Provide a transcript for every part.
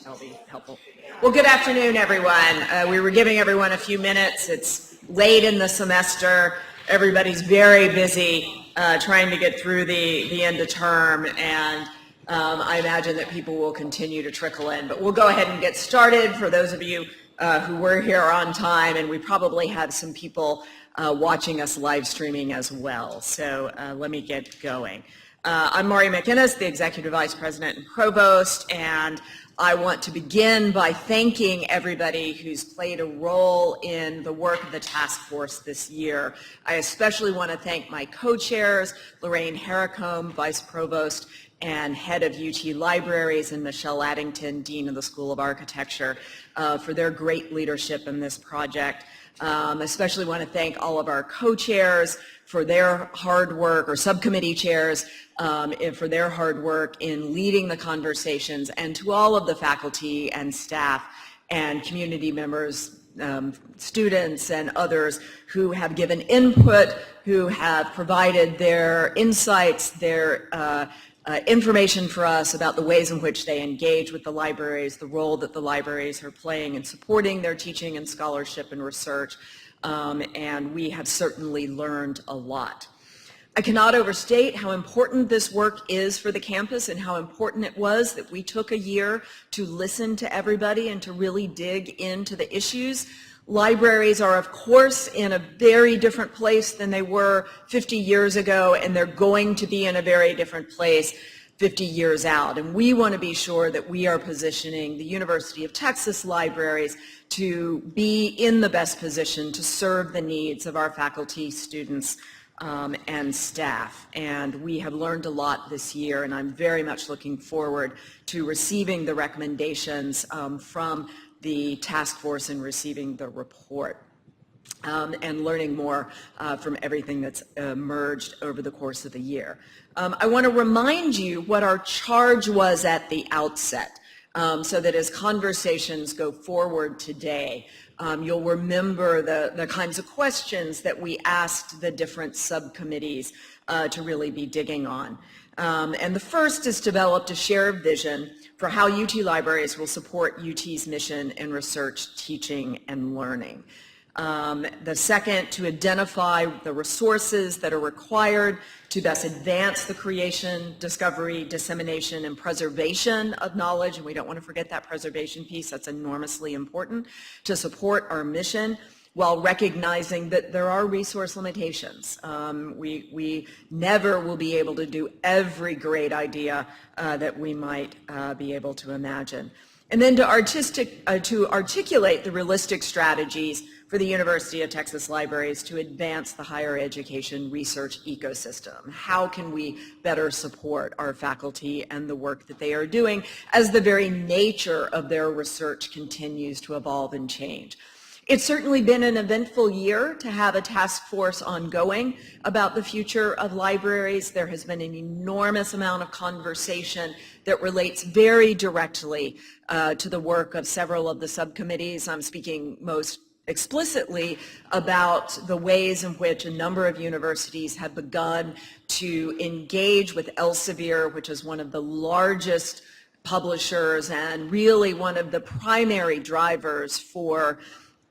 That'll be helpful. Well, good afternoon, everyone. We were giving everyone a few minutes. It's late in the semester. Everybody's very busy trying to get through the end of term, and I imagine that people will continue to trickle in. But we'll go ahead and get started for those of you who were here on time, and we probably have some people watching us live streaming as well. So let me get going. I'm Mari McInnes, the Executive Vice President and Provost, and I want to begin by thanking everybody who's played a role in the work of the task force this year. I especially want to thank my co-chairs, Lorraine Harricombe, Vice Provost and Head of UT Libraries, and Michelle Addington, Dean of the School of Architecture, for their great leadership in this project. Especially want to thank all of our co-chairs for their hard work, or subcommittee chairs for their hard work in leading the conversations, and to all of the faculty and staff and community members, students and others who have given input, who have provided their insights, their information for us about the ways in which they engage with the libraries, the role that the libraries are playing in supporting their teaching and scholarship and research, and we have certainly learned a lot. I cannot overstate how important this work is for the campus and how important it was that we took a year to listen to everybody and to really dig into the issues. Libraries are, of course, in a very different place than they were 50 years ago, and they're going to be in a very different place 50 years out. And we want to be sure that we are positioning the University of Texas libraries to be in the best position to serve the needs of our faculty, students, and staff. And we have learned a lot this year, and I'm very much looking forward to receiving the recommendations from the task force and receiving the report, and learning more from everything that's emerged over the course of the year. I want to remind you what our charge was at the outset, so that as conversations go forward today, you'll remember the kinds of questions that we asked the different subcommittees to really be digging on. And the first is developed a shared vision for how UT Libraries will support UT's mission in research, teaching, and learning. The second, to identify the resources that are required to best advance the creation, discovery, dissemination, and preservation of knowledge, and we don't want to forget that preservation piece. That's enormously important to support our mission, while recognizing that there are resource limitations. We never will be able to do every great idea that we might be able to imagine. And then to articulate the realistic strategies for the University of Texas Libraries to advance the higher education research ecosystem. How can we better support our faculty and the work that they are doing as the very nature of their research continues to evolve and change? It's certainly been an eventful year to have a task force ongoing about the future of libraries. There has been an enormous amount of conversation that relates very directly to the work of several of the subcommittees. I'm speaking most explicitly about the ways in which a number of universities have begun to engage with Elsevier, which is one of the largest publishers and really one of the primary drivers for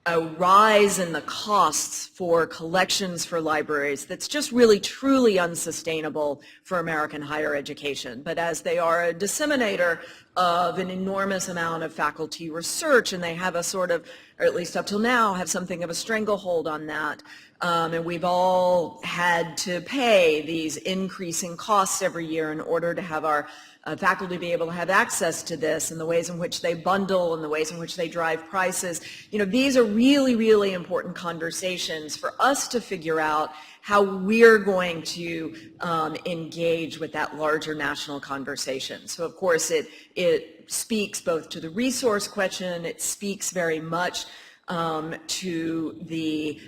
a rise in the costs for collections for libraries that's just really truly unsustainable for American higher education. But as they are a disseminator of an enormous amount of faculty research, and they have a sort of, or at least up till now, have something of a stranglehold on that, and we've all had to pay these increasing costs every year in order to have our faculty be able to have access to this, and the ways in which they bundle and the ways in which they drive prices. You know, these are really, really important conversations for us to figure out how we're going to engage with that larger national conversation. So of course it speaks both to the resource question, it speaks very much to the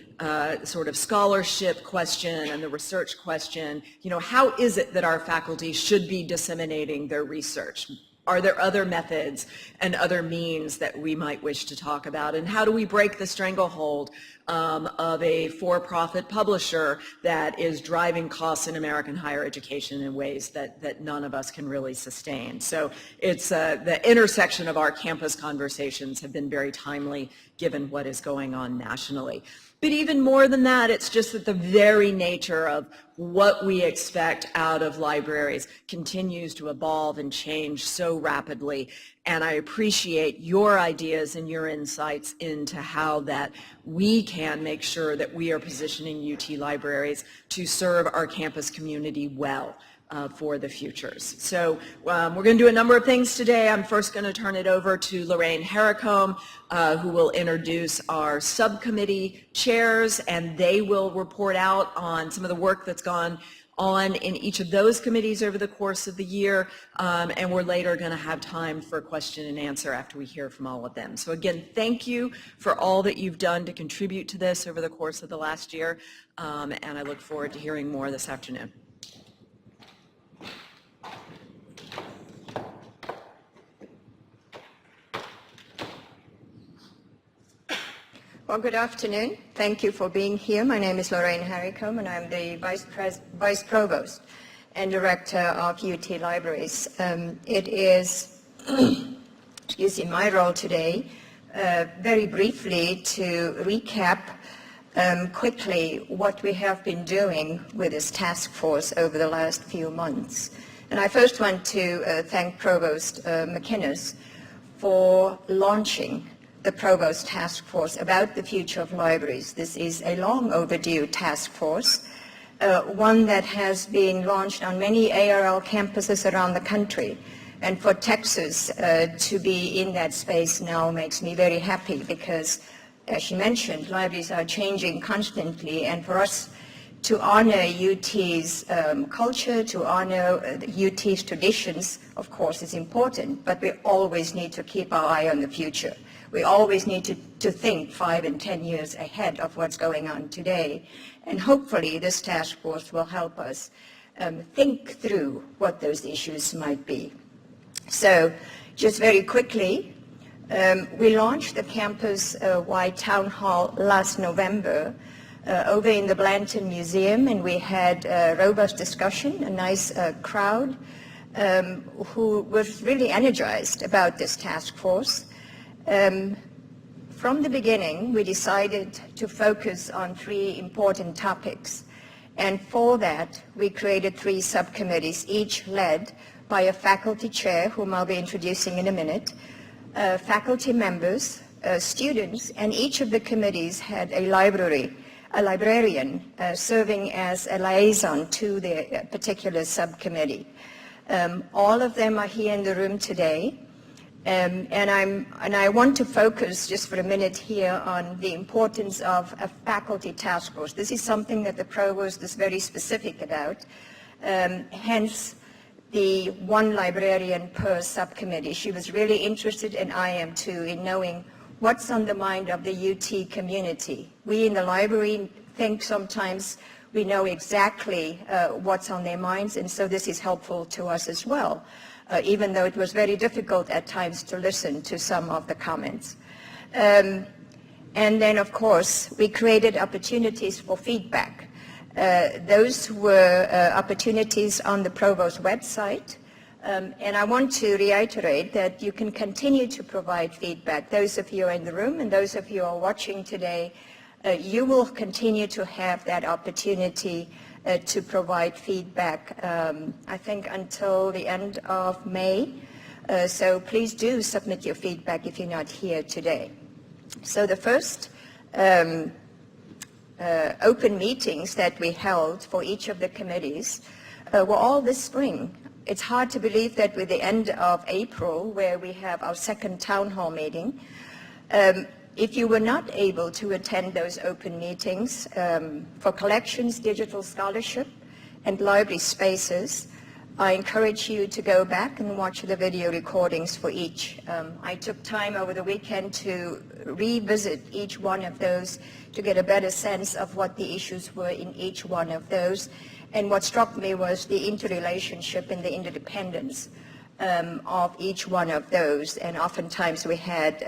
sort of scholarship question and the research question. You know, how is it that our faculty should be disseminating their research? Are there other methods and other means that we might wish to talk about? And how do we break the stranglehold of a for-profit publisher that is driving costs in American higher education in ways that none of us can really sustain? So it's the intersection of our campus conversations have been very timely given what is going on nationally. But even more than that, it's just that the very nature of what we expect out of libraries continues to evolve and change so rapidly. And I appreciate your ideas and your insights into how that we can make sure that we are positioning UT libraries to serve our campus community well. For the futures. So we're going to do a number of things today. I'm first going to turn it over to Lorraine Harricombe, who will introduce our subcommittee chairs, and they will report out on some of the work that's gone on in each of those committees over the course of the year, and we're later going to have time for question and answer after we hear from all of them. So again, thank you for all that you've done to contribute to this over the course of the last year, and I look forward to hearing more this afternoon. Well, good afternoon. Thank you for being here. My name is Lorraine Harricombe, and I'm the Vice Provost and Director of UT Libraries. It is, excuse me, my role today, very briefly to recap quickly what we have been doing with this task force over the last few months. And I first want to thank Provost McInnes for launching the Provost Task Force about the future of libraries. This is a long overdue task force, one that has been launched on many ARL campuses around the country. And for Texas to be in that space now makes me very happy because, as she mentioned, libraries are changing constantly, and for us to honor UT's culture, to honor UT's traditions, of course, is important, but we always need to keep our eye on the future. We always need to think 5 and 10 years ahead of what's going on today. And hopefully this task force will help us think through what those issues might be. So just very quickly, we launched the campus-wide town hall last November over in the Blanton Museum, and we had a robust discussion, a nice crowd who was really energized about this task force. From the beginning, we decided to focus on 3 important topics. And for that, we created 3 subcommittees, each led by a faculty chair, whom I'll be introducing in a minute, faculty members, students, and each of the committees had a librarian serving as a liaison to the particular subcommittee. All of them are here in the room today. And I want to focus just for a minute here on the importance of a faculty task force. This is something that the provost is very specific about, hence the 1 librarian per subcommittee. She was really interested, and I am too, in knowing what's on the mind of the UT community. We in the library think sometimes we know exactly what's on their minds, and so this is helpful to us as well. Even though it was very difficult at times to listen to some of the comments. And then, of course, we created opportunities for feedback. Those were opportunities on the Provost website. And I want to reiterate that you can continue to provide feedback. Those of you in the room and those of you who are watching today, you will continue to have that opportunity to provide feedback, I think until the end of May. So please do submit your feedback if you're not here today. So the first open meetings that we held for each of the committees were all this spring. It's hard to believe that with the end of April, where we have our second town hall meeting, if you were not able to attend those open meetings for collections, digital scholarship, and library spaces, I encourage you to go back and watch the video recordings for each. I took time over the weekend to revisit each one of those to get a better sense of what the issues were in each one of those. And what struck me was the interrelationship and the interdependence of each one of those, and oftentimes we had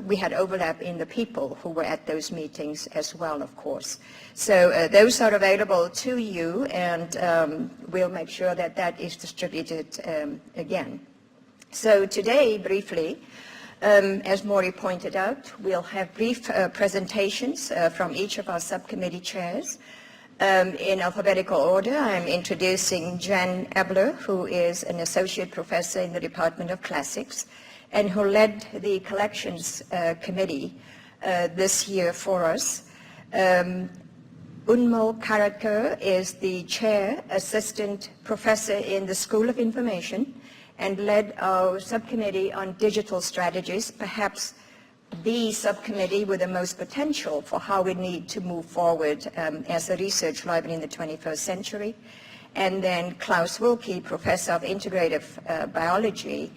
we had overlap in the people who were at those meetings as well, of course. So those are available to you, and we'll make sure that that is distributed again. So today, briefly, as Maury pointed out, we'll have brief presentations from each of our subcommittee chairs. In alphabetical order, I'm introducing Jenna Blurt, who is an associate professor in the Department of Classics and who led the collections committee this year for us. Unmal Karatkar is the chair assistant professor in the School of Information and led our subcommittee on digital strategies, perhaps the subcommittee with the most potential for how we need to move forward as a research library in the 21st century. And then Klaus Rika, professor of integrative biology,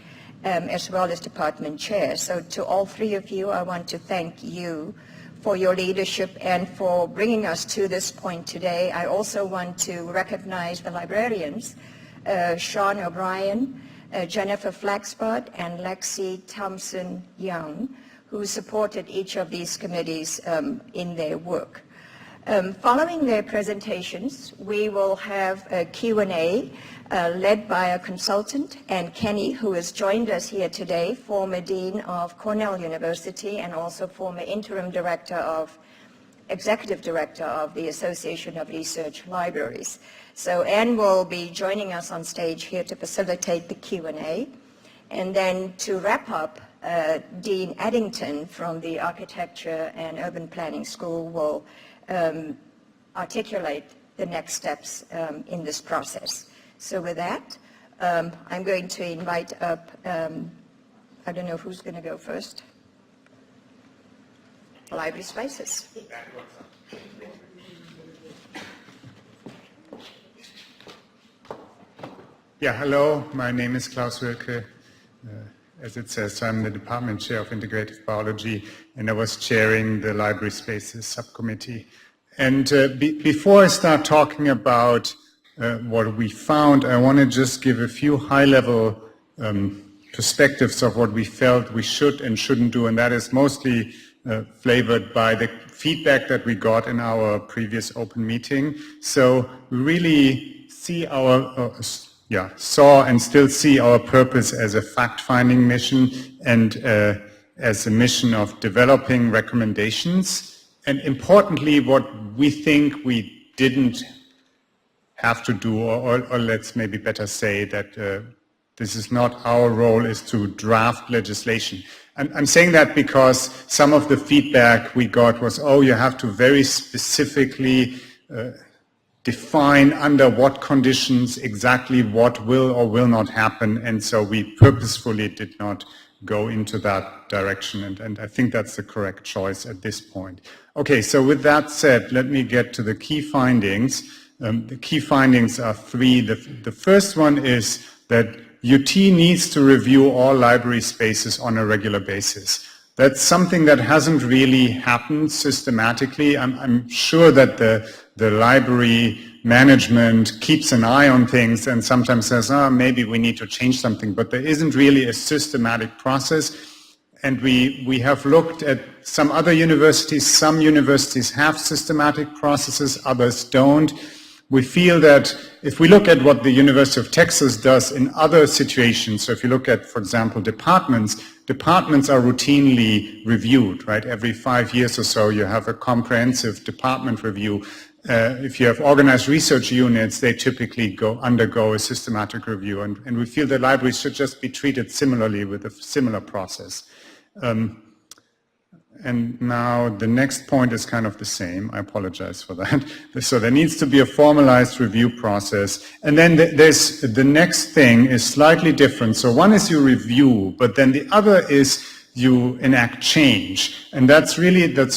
as well as department chair. So to all three of you, I want to thank you for your leadership and for bringing us to this point today. I also want to recognize the librarians, Sean O'Brien, Jennifer Flaxbart, and Lexi Thompson-Young, who supported each of these committees in their work. Following their presentations, we will have a Q&A led by a consultant, and Kenny, who has joined us here today, former Dean of Cornell University and also former Interim Executive Director of the Association of Research Libraries. So Anne will be joining us on stage here to facilitate the Q&A. And then to wrap up, Dean Addington from the Architecture and Urban Planning School will articulate the next steps in this process. So with that, I'm going to invite up, I don't know who's going to go first. Library Spaces. Yeah, hello, my name is Klaus Rika. As it says, I'm the Department Chair of Integrative Biology, and I was chairing the Library Spaces Subcommittee. And before I start talking about what we found, I want to just give a few high-level perspectives of what we felt we should and shouldn't do, and that is mostly flavored by the feedback that we got in our previous open meeting. So we really see saw and still see our purpose as a fact-finding mission and as a mission of developing recommendations. And importantly, what we think we didn't have to do, or let's maybe better say that this is not our role, is to draft legislation. I'm saying that because some of the feedback we got was, oh, you have to very specifically define under what conditions exactly what will or will not happen, and so we purposefully did not go into that direction, and I think that's the correct choice at this point. Okay, so with that said, let me get to the key findings. The key findings are three. The first one is that UT needs to review all library spaces on a regular basis. That's something that hasn't really happened systematically. I'm sure that the library management keeps an eye on things and sometimes says, maybe we need to change something, but there isn't really a systematic process. And we have looked at some other universities. Some universities have systematic processes, others don't. We feel that if we look at what the University of Texas does in other situations, so if you look at, for example, departments are routinely reviewed, right? Every 5 years or so you have a comprehensive department review. If you have organized research units, they typically undergo a systematic review, and we feel that libraries should just be treated similarly with a similar process. And now the next point is kind of the same. I apologize for that. So there needs to be a formalized review process. And then there's the next thing is slightly different. So one is you review, but then the other is you enact change. And that's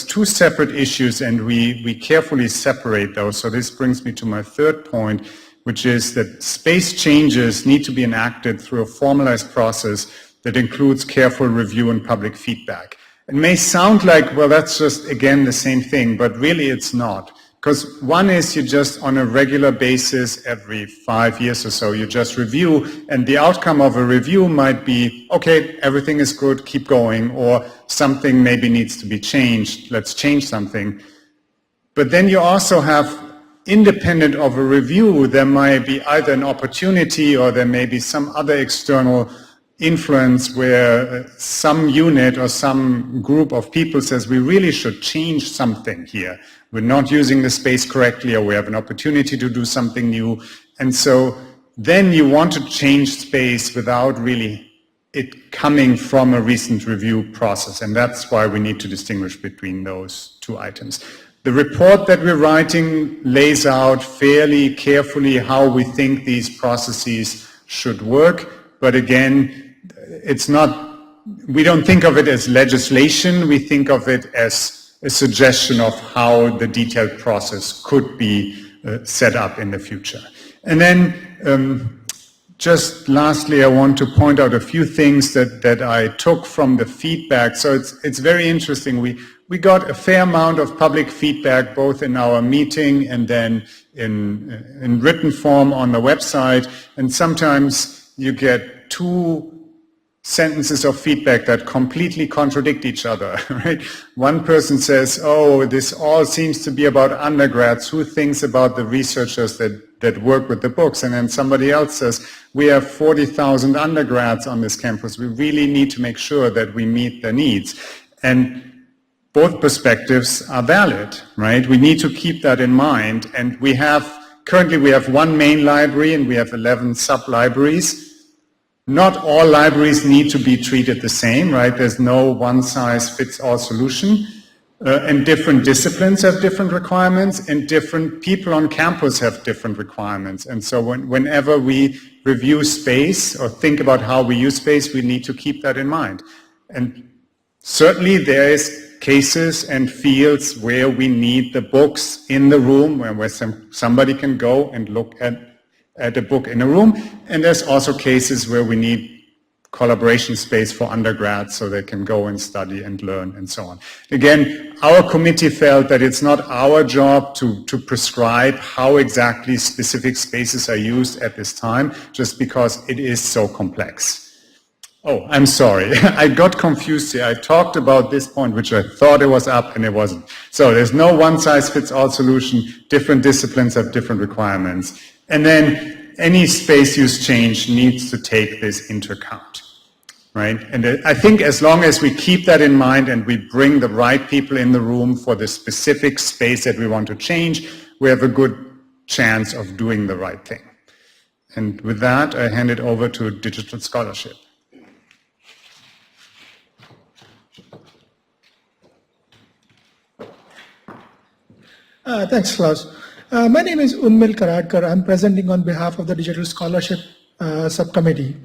two separate issues, and we carefully separate those. So this brings me to my third point, which is that space changes need to be enacted through a formalized process that includes careful review and public feedback. It may sound like, well, that's just, again, the same thing, but really it's not. Because one is you just on a regular basis, every 5 years or so, you just review, and the outcome of a review might be, okay, everything is good, keep going, or something maybe needs to be changed, let's change something. But then you also have, independent of a review, there might be either an opportunity or there may be some other external influence where some unit or some group of people says we really should change something here. We're not using the space correctly, or we have an opportunity to do something new. And so then you want to change space without really it coming from a recent review process. And that's why we need to distinguish between those two items. The report that we're writing lays out fairly carefully how we think these processes should work. But again, it's not, we don't think of it as legislation, we think of it as a suggestion of how the detailed process could be set up in the future. And then just lastly, I want to point out a few things that I took from the feedback. So it's very interesting. We got a fair amount of public feedback, both in our meeting and then in written form on the website. And sometimes you get two sentences of feedback that completely contradict each other, right? One person says, oh, this all seems to be about undergrads. Who thinks about the researchers that work with the books? And then somebody else says, we have 40,000 undergrads on this campus. We really need to make sure that we meet their needs. And both perspectives are valid, right? We need to keep that in mind. And currently we have one main library and we have 11 sub-libraries. Not all libraries need to be treated the same, right? There's no one-size-fits-all solution. And different disciplines have different requirements, and different people on campus have different requirements. And so whenever we review space or think about how we use space, we need to keep that in mind. And certainly there is cases and fields where we need the books in the room, where somebody can go and look at a book in a room, and there's also cases where we need collaboration space for undergrads so they can go and study and learn and so on. Again, our committee felt that it's not our job to prescribe how exactly specific spaces are used at this time, just because it is so complex. Oh, I'm sorry, I got confused here. I talked about this point, which I thought it was up and it wasn't. So there's no one-size-fits-all solution. Different disciplines have different requirements. And then any space use change needs to take this into account, right? And I think as long as we keep that in mind and we bring the right people in the room for the specific space that we want to change, we have a good chance of doing the right thing. And with that, I hand it over to digital scholarship. Thanks, Klaus. My name is Unmil Karadkar. I'm presenting on behalf of the Digital Scholarship Subcommittee.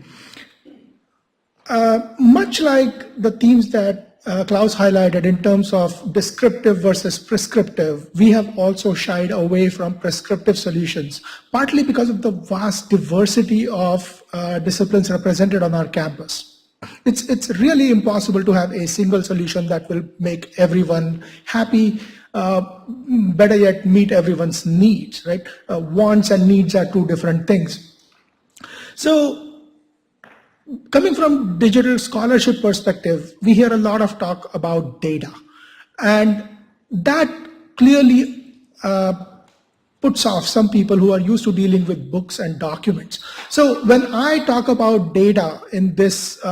Much like the themes that Klaus highlighted in terms of descriptive versus prescriptive, we have also shied away from prescriptive solutions, partly because of the vast diversity of disciplines represented on our campus. It's really impossible to have a single solution that will make everyone happy. Better yet, meet everyone's needs, right? Wants and needs are two different things. So, coming from digital scholarship perspective, we hear a lot of talk about data. And that clearly puts off some people who are used to dealing with books and documents. So when I talk about data in this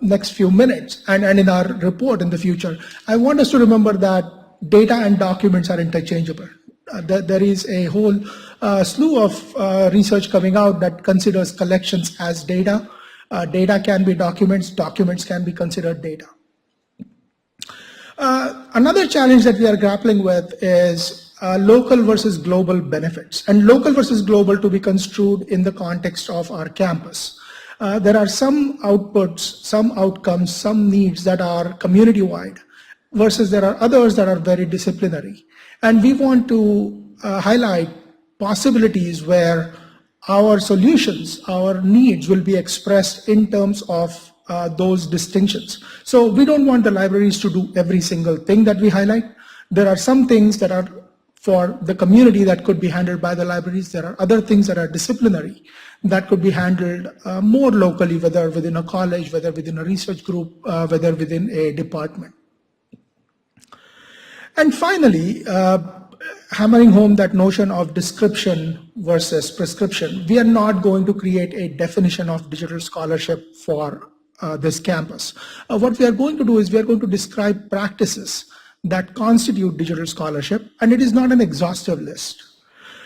next few minutes and in our report in the future, I want us to remember that data and documents are interchangeable. There is a whole slew of research coming out that considers collections as data. Data can be documents, documents can be considered data. Another challenge that we are grappling with is local versus global benefits, and local versus global to be construed in the context of our campus. There are some outputs, some outcomes, some needs that are community-wide, versus there are others that are very disciplinary. And we want to highlight possibilities where our solutions, our needs will be expressed in terms of those distinctions. So we don't want the libraries to do every single thing that we highlight. There are some things that are for the community that could be handled by the libraries. There are other things that are disciplinary that could be handled more locally, whether within a college, whether within a research group, whether within a department. And finally, hammering home that notion of description versus prescription, we are not going to create a definition of digital scholarship for this campus. What we are going to do is we are going to describe practices that constitute digital scholarship, and it is not an exhaustive list.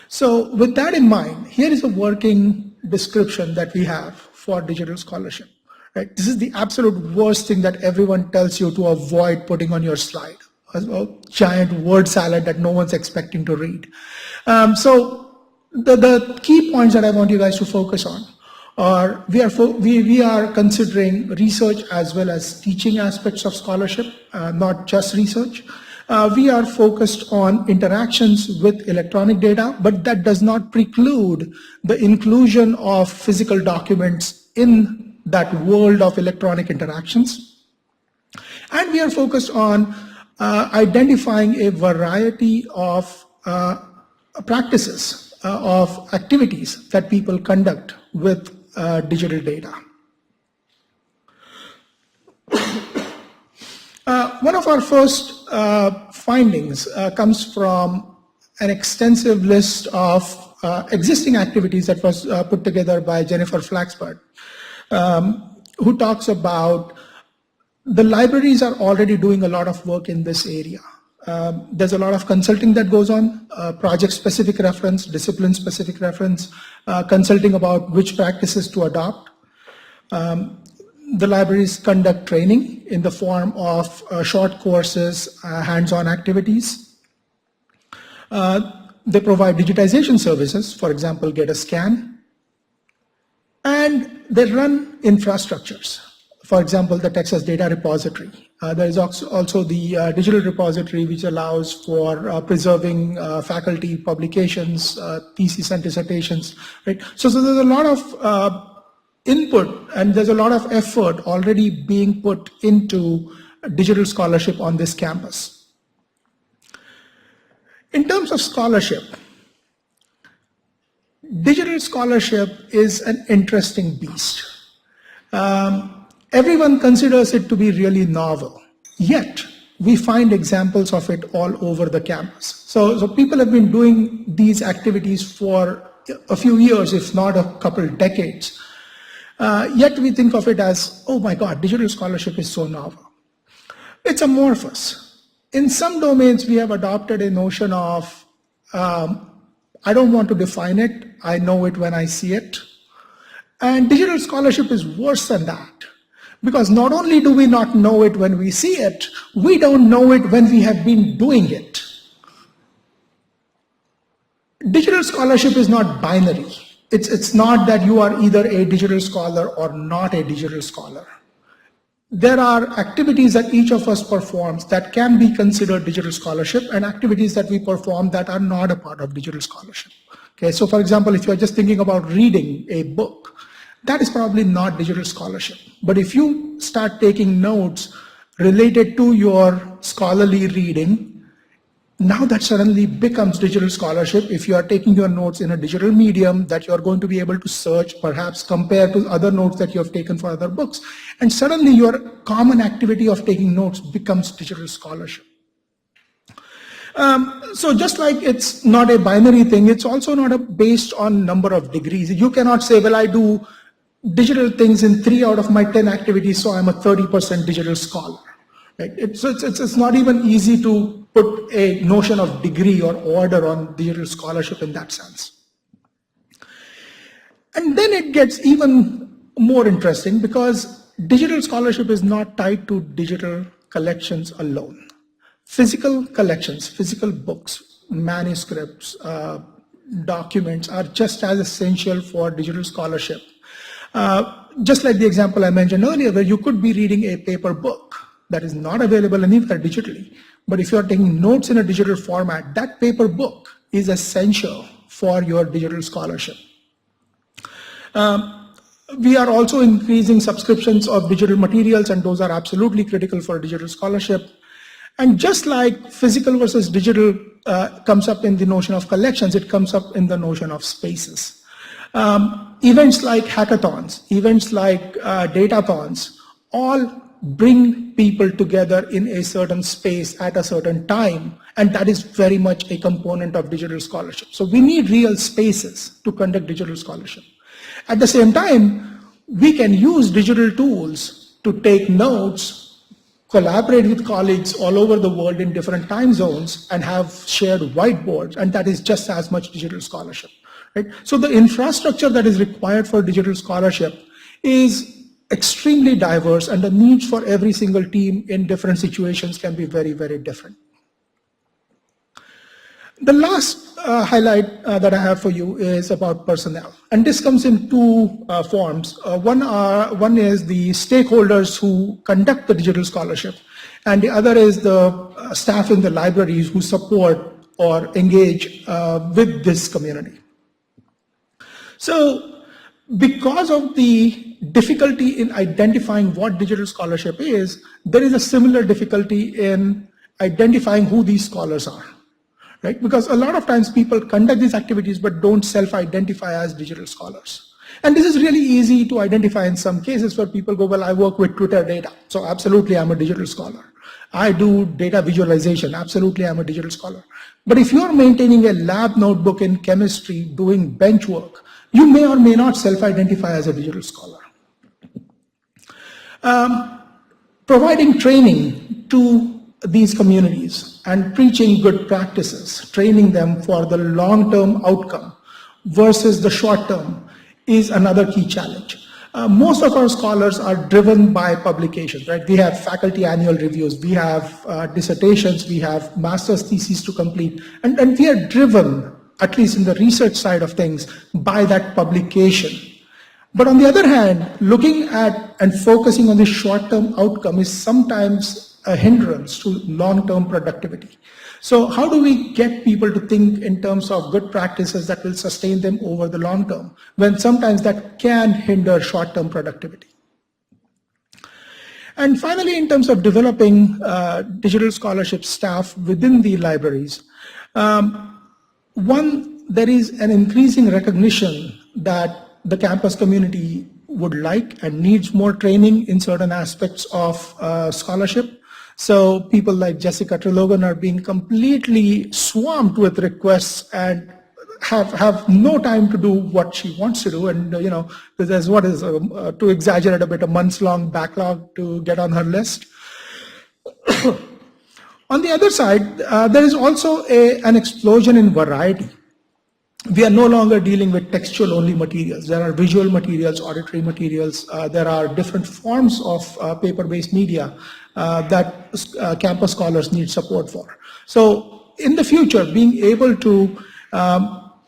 So with that in mind, here is a working description that we have for digital scholarship. Right? This is the absolute worst thing that everyone tells you to avoid putting on your slide, a giant word salad that no one's expecting to read. So the key points that I want you guys to focus on are we are considering research as well as teaching aspects of scholarship, not just research. We are focused on interactions with electronic data, but that does not preclude the inclusion of physical documents in that world of electronic interactions. And we are focused on identifying a variety of practices, of activities that people conduct with digital data. One of our first findings comes from an extensive list of existing activities that was put together by Jennifer Flaxbart, who talks about the libraries are already doing a lot of work in this area. There's a lot of consulting that goes on, project-specific reference, discipline-specific reference, consulting about which practices to adopt. The libraries conduct training in the form of short courses, hands-on activities. They provide digitization services, for example, Get a Scan. And they run infrastructures. For example, the Texas Data Repository. There is also the digital repository, which allows for preserving faculty publications, theses and dissertations, right? So there's a lot of input and there's a lot of effort already being put into digital scholarship on this campus. In terms of scholarship, digital scholarship is an interesting beast. Everyone considers it to be really novel, yet we find examples of it all over the campus. So people have been doing these activities for a few years, if not a couple decades. Yet we think of it as, oh my God, digital scholarship is so novel. It's amorphous. In some domains, we have adopted a notion of, I don't want to define it, I know it when I see it. And digital scholarship is worse than that. Because not only do we not know it when we see it, we don't know it when we have been doing it. Digital scholarship is not binary. It's not that you are either a digital scholar or not a digital scholar. There are activities that each of us performs that can be considered digital scholarship and activities that we perform that are not a part of digital scholarship. Okay, so for example, if you're just thinking about reading a book, that is probably not digital scholarship. But if you start taking notes related to your scholarly reading, now that suddenly becomes digital scholarship. If you are taking your notes in a digital medium that you're going to be able to search, perhaps compare to other notes that you have taken for other books, and suddenly your common activity of taking notes becomes digital scholarship. So just like it's not a binary thing, it's also not based on number of degrees. You cannot say, well, I do digital things in 3 out of my 10 activities, so I'm a 30% digital scholar. Right? It's not even easy to put a notion of degree or order on digital scholarship in that sense. And then it gets even more interesting because digital scholarship is not tied to digital collections alone. Physical collections, physical books, manuscripts, documents are just as essential for digital scholarship. Just like the example I mentioned earlier, where you could be reading a paper book that is not available anywhere digitally. But if you're taking notes in a digital format, that paper book is essential for your digital scholarship. We are also increasing subscriptions of digital materials, and those are absolutely critical for digital scholarship. And just like physical versus digital comes up in the notion of collections, it comes up in the notion of spaces. Events like hackathons, events like datathons, all bring people together in a certain space at a certain time, and that is very much a component of digital scholarship. So we need real spaces to conduct digital scholarship. At the same time, we can use digital tools to take notes, collaborate with colleagues all over the world in different time zones, and have shared whiteboards, and that is just as much digital scholarship. Right? So the infrastructure that is required for digital scholarship is extremely diverse, and the needs for every single team in different situations can be very, very different. The last highlight that I have for you is about personnel, and this comes in two forms. One is the stakeholders who conduct the digital scholarship, and the other is the staff in the libraries who support or engage with this community. So because of the difficulty in identifying what digital scholarship is, there is a similar difficulty in identifying who these scholars are, right? Because a lot of times people conduct these activities but don't self-identify as digital scholars. And this is really easy to identify in some cases where people go, well, I work with Twitter data, so absolutely I'm a digital scholar. I do data visualization, absolutely I'm a digital scholar. But if you're maintaining a lab notebook in chemistry doing bench work, you may or may not self-identify as a digital scholar. Providing training to these communities and preaching good practices, training them for the long-term outcome versus the short-term is another key challenge. Most of our scholars are driven by publications, right? We have faculty annual reviews, we have dissertations, we have master's theses to complete, and we are driven, at least in the research side of things, by that publication. But on the other hand, looking at and focusing on the short-term outcome is sometimes a hindrance to long-term productivity. So how do we get people to think in terms of good practices that will sustain them over the long term, when sometimes that can hinder short-term productivity? And finally, in terms of developing digital scholarship staff within the libraries, there is an increasing recognition that the campus community would like and needs more training in certain aspects of scholarship. So people like Jessica Trilogan are being completely swamped with requests and have no time to do what she wants to do. And there's what is, to exaggerate a bit, a months-long backlog to get on her list. On the other side, there is also an explosion in variety. We are no longer dealing with textual-only materials. There are visual materials, auditory materials. There are different forms of paper-based media that campus scholars need support for. So in the future, being able to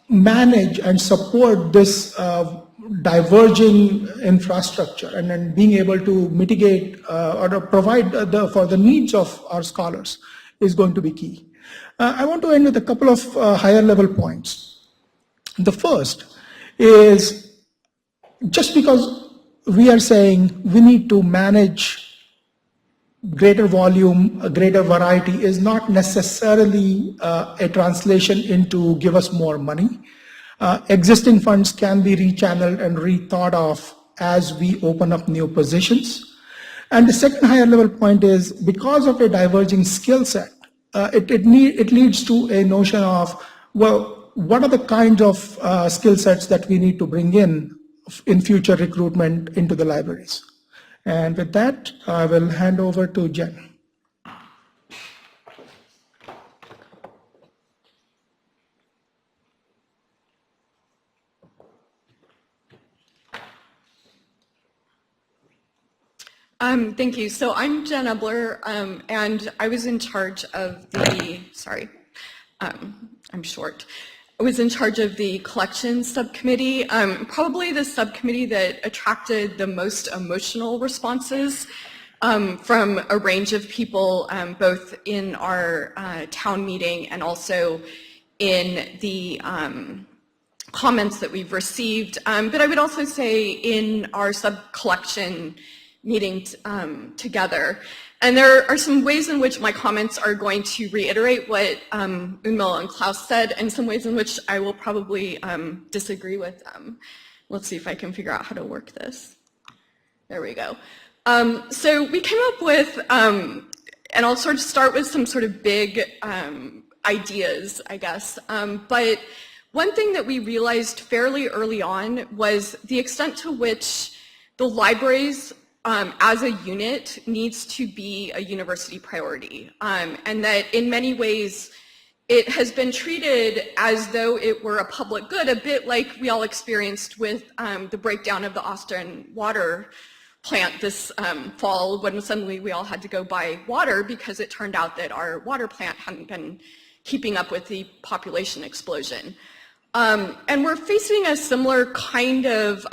manage and support this diverging infrastructure and then being able to mitigate or provide for the needs of our scholars is going to be key. I want to end with a couple of higher level points. The first is, just because we are saying we need to manage greater volume, a greater variety, is not necessarily a translation into give us more money. Existing funds can be rechanneled and rethought of as we open up new positions. And the second higher level point is, because of a diverging skill set, it leads to a notion of, well, what are the kinds of skill sets that we need to bring in future recruitment into the libraries? And with that, I will hand over to Jen. Thank you. So I'm Jenna Blurt, and I was in charge of the, I'm short. I was in charge of the collections subcommittee, probably the subcommittee that attracted the most emotional responses from a range of people, both in our town meeting and also in the comments that we've received. But I would also say in our sub-collection meeting together. And there are some ways in which my comments are going to reiterate what Unmil and Klaus said, and some ways in which I will probably disagree with them. Let's see if I can figure out how to work this. There we go. So we came up with, and I'll sort of start with some sort of big ideas, I guess. But one thing that we realized fairly early on was the extent to which the libraries as a unit needs to be a university priority, and that in many ways it has been treated as though it were a public good, a bit like we all experienced with the breakdown of the Austin water plant this fall, when suddenly we all had to go buy water because it turned out that our water plant hadn't been keeping up with the population explosion. And we're facing a similar kind of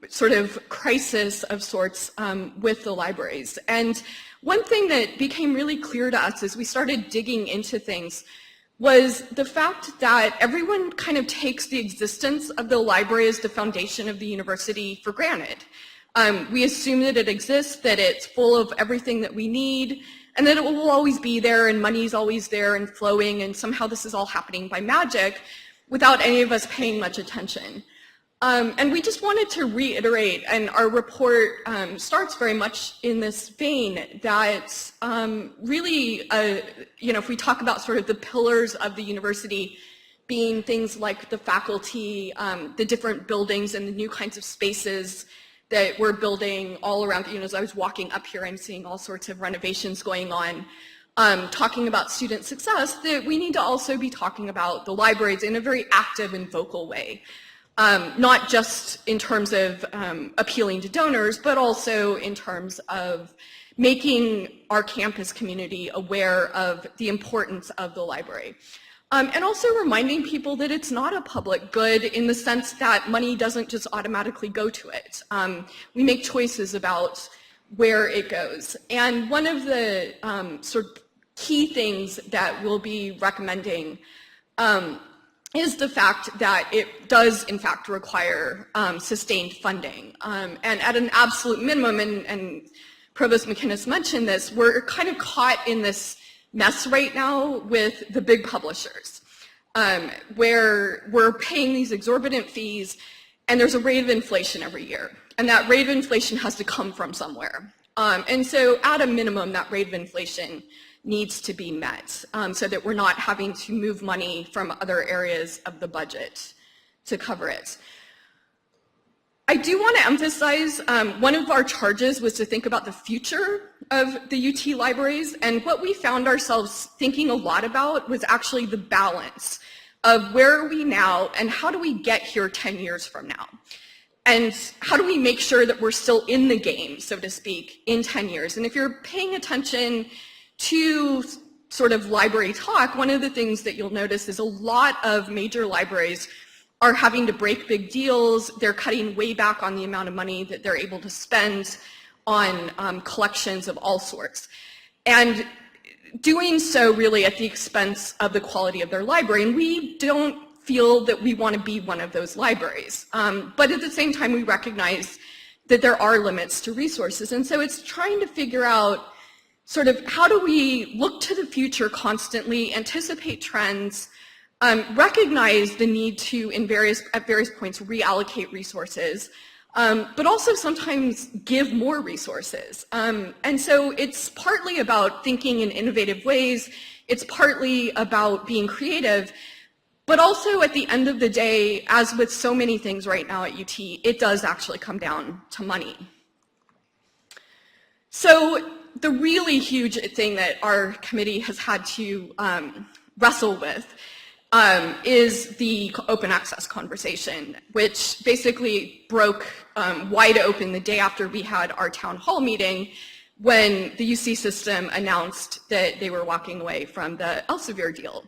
sort of crisis of sorts with the libraries. And one thing that became really clear to us as we started digging into things was the fact that everyone kind of takes the existence of the library as the foundation of the university for granted. We assume that it exists, that it's full of everything that we need, and that it will always be there, and money's always there and flowing, and somehow this is all happening by magic without any of us paying much attention. And we just wanted to reiterate, and our report starts very much in this vein, that really, if we talk about sort of the pillars of the university being things like the faculty, the different buildings and the new kinds of spaces that we're building all around, as I was walking up here, I'm seeing all sorts of renovations going on, talking about student success, that we need to also be talking about the libraries in a very active and vocal way. Not just in terms of appealing to donors, but also in terms of making our campus community aware of the importance of the library. And also reminding people that it's not a public good in the sense that money doesn't just automatically go to it. We make choices about where it goes. And one of the sort of key things that we'll be recommending is the fact that it does in fact require sustained funding. And at an absolute minimum, and Provost McInnes mentioned this, we're kind of caught in this mess right now with the big publishers, where we're paying these exorbitant fees and there's a rate of inflation every year. And that rate of inflation has to come from somewhere. And so at a minimum, that rate of inflation needs to be met so that we're not having to move money from other areas of the budget to cover it. I do want to emphasize one of our charges was to think about the future of the UT libraries, and what we found ourselves thinking a lot about was actually the balance of where are we now and how do we get here 10 years from now? And how do we make sure that we're still in the game, so to speak, in 10 years? And if you're paying attention to sort of library talk, one of the things that you'll notice is a lot of major libraries are having to break big deals. They're cutting way back on the amount of money that they're able to spend on collections of all sorts. And doing so really at the expense of the quality of their library. And we don't feel that we want to be one of those libraries. But at the same time, we recognize that there are limits to resources. And so it's trying to figure out sort of how do we look to the future constantly, anticipate trends, recognize the need to, at various points, reallocate resources, but also sometimes give more resources. And so it's partly about thinking in innovative ways, it's partly about being creative, but also at the end of the day, as with so many things right now at UT, it does actually come down to money. So the really huge thing that our committee has had to wrestle with is the open access conversation, which basically broke wide open the day after we had our town hall meeting when the UC system announced that they were walking away from the Elsevier deal.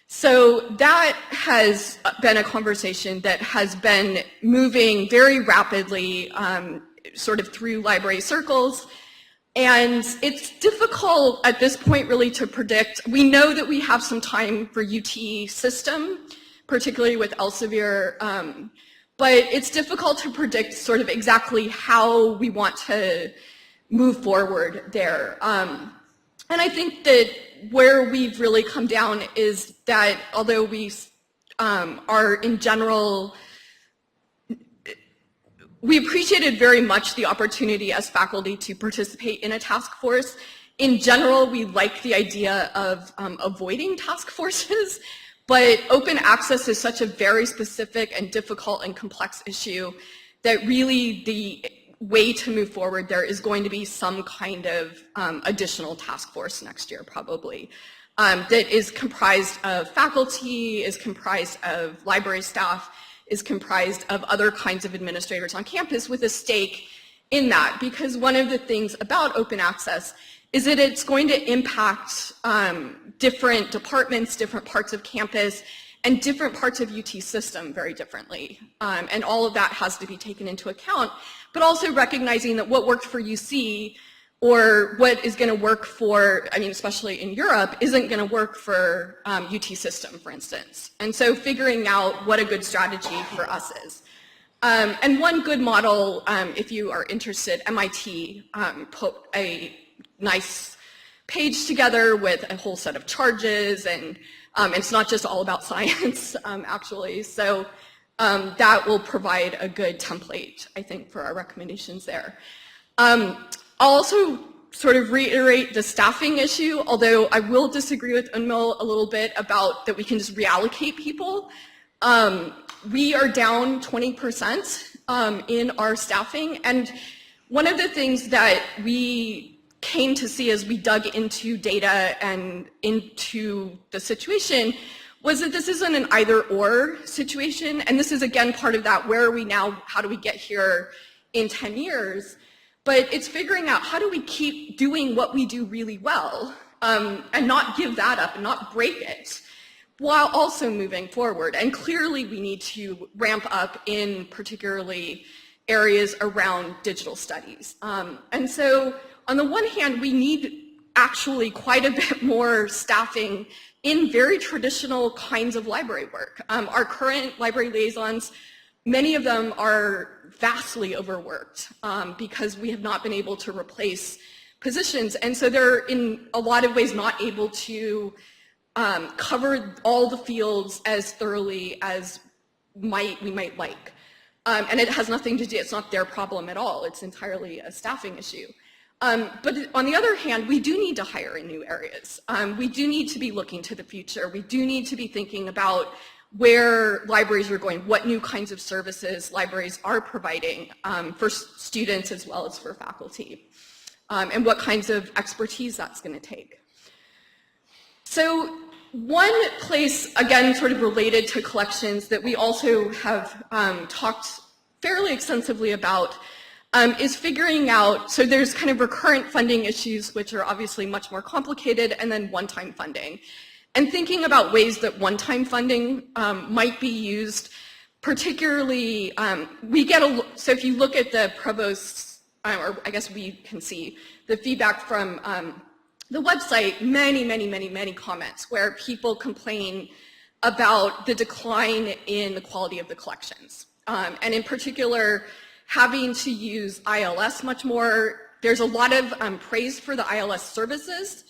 So that has been a conversation that has been moving very rapidly sort of through library circles. And it's difficult at this point really to predict. We know that we have some time for UT system, particularly with Elsevier, but it's difficult to predict sort of exactly how we want to move forward there. And I think that where we've really come down is that although we are in general, we appreciated very much the opportunity as faculty to participate in a task force. In general, we like the idea of avoiding task forces, but open access is such a very specific and difficult and complex issue that really the way to move forward there is going to be some kind of additional task force next year, probably, that is comprised of faculty, is comprised of library staff, is comprised of other kinds of administrators on campus with a stake in that. Because one of the things about open access is that it's going to impact different departments, different parts of campus, and different parts of UT system very differently. And all of that has to be taken into account, but also recognizing that what worked for UC or what is going to work for, I mean, especially in Europe, isn't going to work for UT system, for instance. And so figuring out what a good strategy for us is. And one good model, if you are interested, MIT put a nice page together with a whole set of charges, and it's not just all about science, actually. So that will provide a good template, I think, for our recommendations there. I'll also sort of reiterate the staffing issue, although I will disagree with Unmil a little bit about that we can just reallocate people. We are down 20% in our staffing, and one of the things that we came to see as we dug into data and into the situation was that this isn't an either-or situation, and this is again part of that, where are we now, how do we get here in 10 years? But it's figuring out how do we keep doing what we do really well and not give that up and not break it, while also moving forward. And clearly we need to ramp up in particularly areas around digital studies. And so on the one hand, we need actually quite a bit more staffing in very traditional kinds of library work. Our current library liaisons, many of them are vastly overworked because we have not been able to replace positions. And so they're in a lot of ways not able to cover all the fields as thoroughly as we might like. And it has nothing to do, it's not their problem at all. It's entirely a staffing issue. But on the other hand, we do need to hire in new areas. We do need to be looking to the future. We do need to be thinking about where libraries are going, what new kinds of services libraries are providing for students as well as for faculty, and what kinds of expertise that's going to take. So one place, again, sort of related to collections that we also have talked fairly extensively about is figuring out, so there's kind of recurrent funding issues, which are obviously much more complicated, and then one-time funding. And thinking about ways that one-time funding might be used, particularly, so if you look at the provost's, or I guess we can see the feedback from the website, many comments where people complain about the decline in the quality of the collections. And in particular, having to use ILS much more. There's a lot of praise for the ILS services,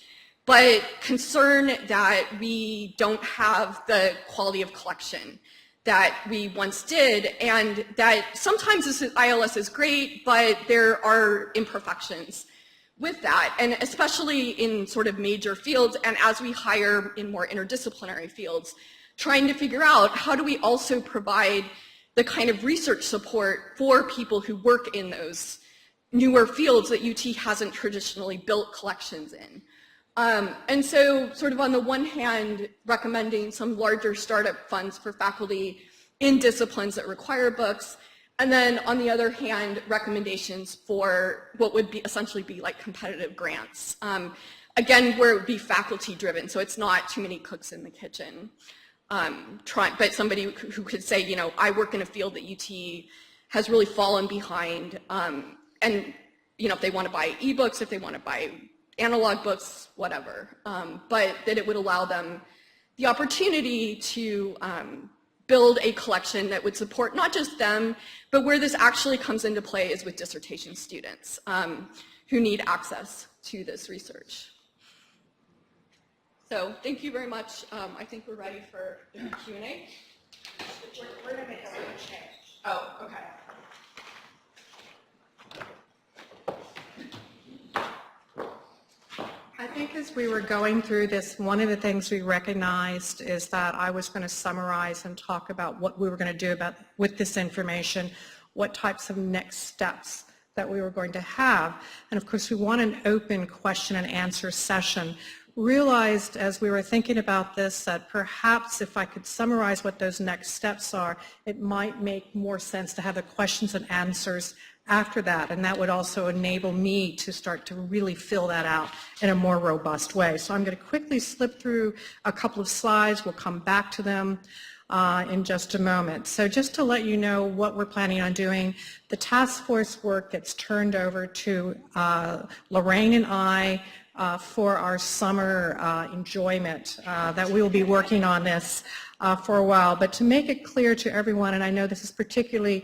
but concern that we don't have the quality of collection that we once did, and that sometimes this ILS is great, but there are imperfections with that, and especially in sort of major fields, and as we hire in more interdisciplinary fields, trying to figure out how do we also provide the kind of research support for people who work in those newer fields that UT hasn't traditionally built collections in. And so sort of on the one hand, recommending some larger startup funds for faculty in disciplines that require books, and then on the other hand, recommendations for what would be essentially be like competitive grants. Again, where it would be faculty driven, so it's not too many cooks in the kitchen. But somebody who could say, you know, I work in a field that UT has really fallen behind, and you know, if they want to buy ebooks, if they want to buy analog books, whatever, but that it would allow them the opportunity to build a collection that would support not just them, but where this actually comes into play is with dissertation students who need access to this research. So thank you very much. I think we're ready for the Q&A. We're going to make a little change. Oh, okay. I think as we were going through this, one of the things we recognized is that I was going to summarize and talk about what we were going to do with this information, what types of next steps that we were going to have. And of course, we want an open question and answer session. Realized as we were thinking about this that perhaps if I could summarize what those next steps are, it might make more sense to have the questions and answers after that, and that would also enable me to start to really fill that out in a more robust way. So I'm going to quickly slip through a couple of slides. We'll come back to them in just a moment. So just to let you know what we're planning on doing, the task force work gets turned over to Lorraine and I for our summer enjoyment, that we will be working on this for a while. But to make it clear to everyone, and I know this is particularly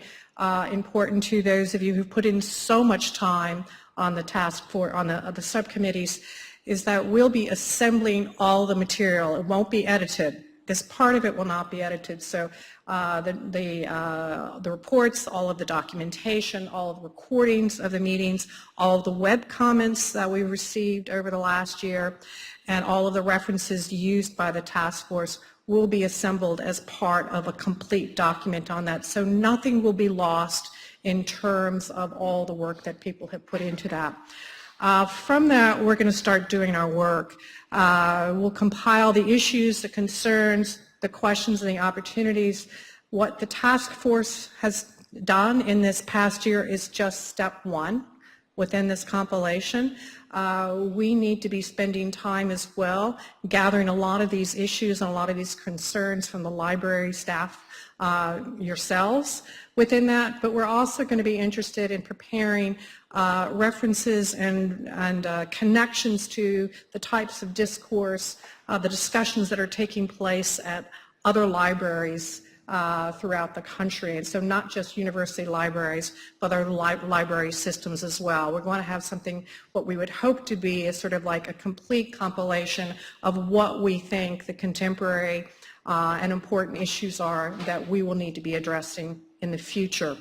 important to those of you who put in so much time on the task force, on the subcommittees, is that we'll be assembling all the material. It won't be edited. This part of it will not be edited. So the reports, all of the documentation, all of the recordings of the meetings, all of the web comments that we received over the last year, and all of the references used by the task force will be assembled as part of a complete document on that. So nothing will be lost in terms of all the work that people have put into that. From that, we're going to start doing our work. We'll compile the issues, the concerns, the questions, and the opportunities. What the task force has done in this past year is just step one within this compilation. We need to be spending time as well gathering a lot of these issues and a lot of these concerns from the library staff yourselves within that, but we're also going to be interested in preparing references and connections to the types of discourse, the discussions that are taking place at other libraries throughout the country, and so not just university libraries, but other library systems as well. We're going to have something, what we would hope to be is sort of like a complete compilation of what we think the contemporary and important issues are that we will need to be addressing in the future.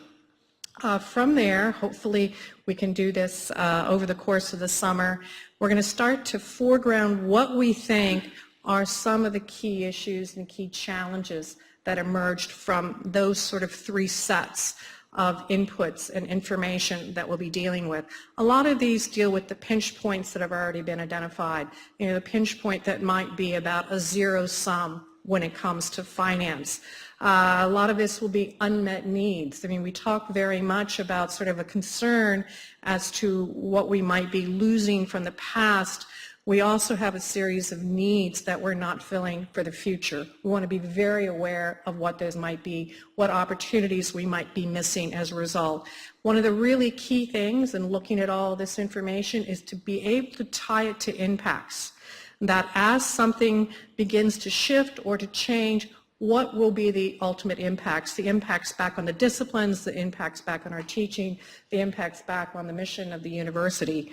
From there, hopefully we can do this over the course of the summer. We're going to start to foreground what we think are some of the key issues and key challenges that emerged from those sort of three sets of inputs and information that we'll be dealing with. A lot of these deal with the pinch points that have already been identified. You know, the pinch point that might be about a zero sum when it comes to finance. A lot of this will be unmet needs. I mean, we talk very much about sort of a concern as to what we might be losing from the past. We also have a series of needs that we're not filling for the future. We want to be very aware of what those might be, what opportunities we might be missing as a result. One of the really key things in looking at all this information is to be able to tie it to impacts. That as something begins to shift or to change, what will be the ultimate impacts? The impacts back on the disciplines, the impacts back on our teaching, the impacts back on the mission of the university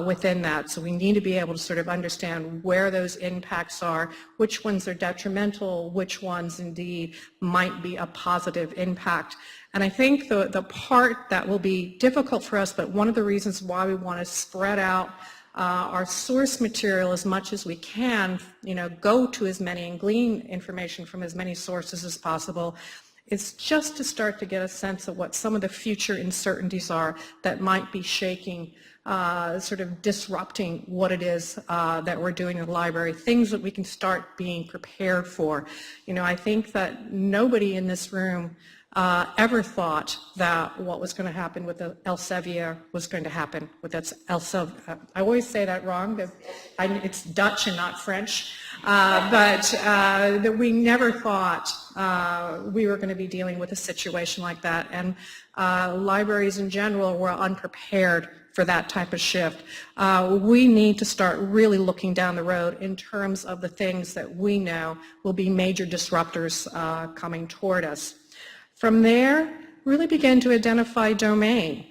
within that. So we need to be able to sort of understand where those impacts are, which ones are detrimental, which ones indeed might be a positive impact. And I think the part that will be difficult for us, but one of the reasons why we want to spread out our source material as much as we can, you know, go to as many and glean information from as many sources as possible. It's just to start to get a sense of what some of the future uncertainties are that might be shaking, sort of disrupting what it is that we're doing in the library, things that we can start being prepared for. You know, I think that nobody in this room ever thought that what was going to happen with the Elsevier was going to happen with that Elsevier. I always say that wrong. It's Dutch and not French. But that we never thought we were going to be dealing with a situation like that. And libraries in general were unprepared for that type of shift. We need to start really looking down the road in terms of the things that we know will be major disruptors coming toward us. From there, really begin to identify domain.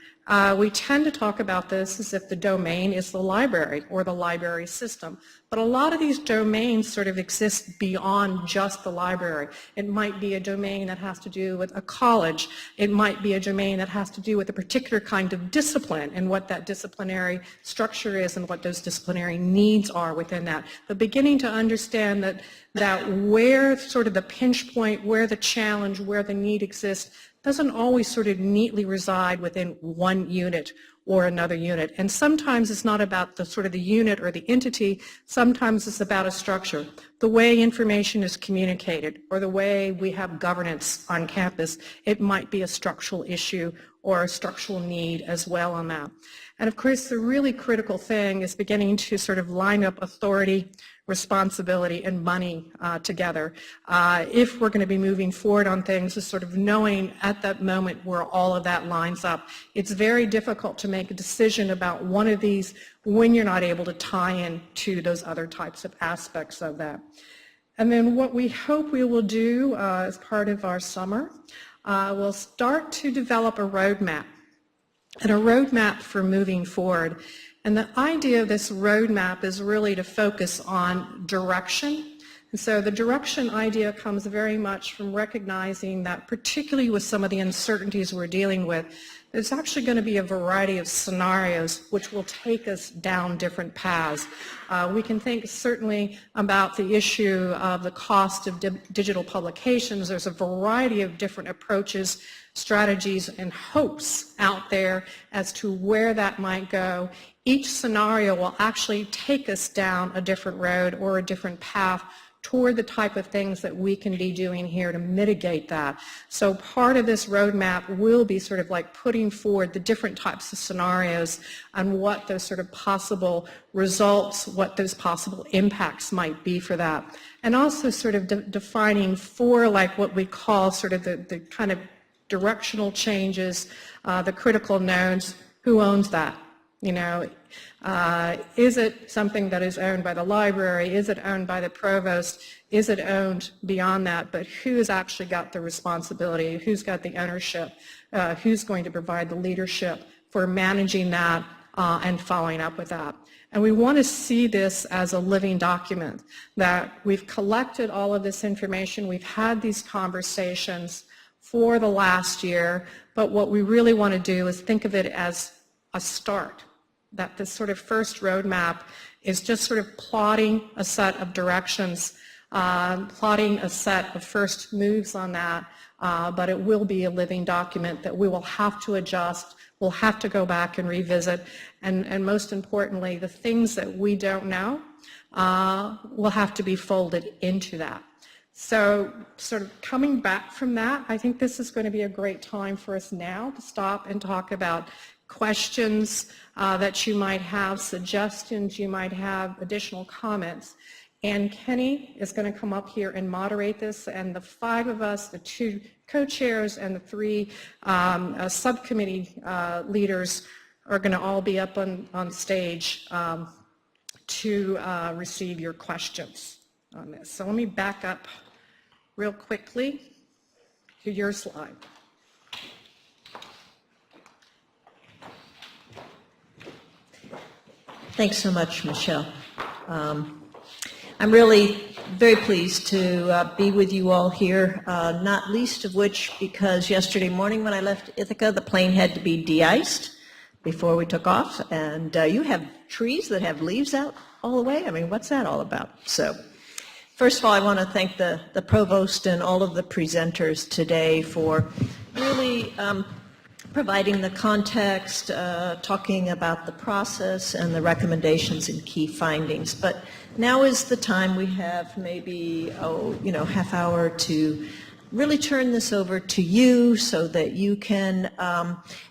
We tend to talk about this as if the domain is the library or the library system, but a lot of these domains sort of exist beyond just the library. It might be a domain that has to do with a college. It might be a domain that has to do with a particular kind of discipline and what that disciplinary structure is and what those disciplinary needs are within that. But beginning to understand that where sort of the pinch point, where the challenge, where the need exists, doesn't always sort of neatly reside within one unit or another unit. And sometimes it's not about the sort of the unit or the entity, sometimes it's about a structure. The way information is communicated or the way we have governance on campus, it might be a structural issue or a structural need as well on that. And of course, the really critical thing is beginning to sort of line up authority, responsibility, and money together. If we're going to be moving forward on things, is sort of knowing at that moment where all of that lines up. It's very difficult to make a decision about one of these when you're not able to tie in to those other types of aspects of that. And then what we hope we will do as part of our summer, we'll start to develop a roadmap, and a roadmap for moving forward. And the idea of this roadmap is really to focus on direction. And so the direction idea comes very much from recognizing that, particularly with some of the uncertainties we're dealing with, there's actually going to be a variety of scenarios which will take us down different paths. We can think certainly about the issue of the cost of digital publications. There's a variety of different approaches, strategies, and hopes out there as to where that might go. Each scenario will actually take us down a different road or a different path toward the type of things that we can be doing here to mitigate that. So part of this roadmap will be sort of like putting forward the different types of scenarios and what those sort of possible results, what those possible impacts might be for that. And also sort of defining for like what we call sort of the kind of directional changes, the critical nodes, who owns that? You know, is it something that is owned by the library? Is it owned by the provost? Is it owned beyond that? But who's actually got the responsibility? Who's got the ownership? Who's going to provide the leadership for managing that and following up with that? And we want to see this as a living document, that we've collected all of this information, we've had these conversations for the last year, but what we really want to do is think of it as a start, that this sort of first roadmap is just sort of plotting a set of directions, plotting a set of first moves on that, but it will be a living document that we will have to adjust, we'll have to go back and revisit, and most importantly, the things that we don't know will have to be folded into that. So sort of coming back from that, I think this is going to be a great time for us now to stop and talk about questions that you might have, suggestions you might have, additional comments. And Kenny is going to come up here and moderate this, and the five of us, the two co-chairs and the three subcommittee leaders are going to all be up on stage to receive your questions on this. So let me back up real quickly to your slide. Thanks so much, Michelle. I'm really very pleased to be with you all here, not least of which because yesterday morning when I left Ithaca, the plane had to be de-iced before we took off, and you have trees that have leaves out all the way. I mean, what's that all about? So, first of all, I want to thank the provost and all of the presenters today for really providing the context, talking about the process and the recommendations and key findings. But now is the time. We have maybe, half hour to really turn this over to you so that you can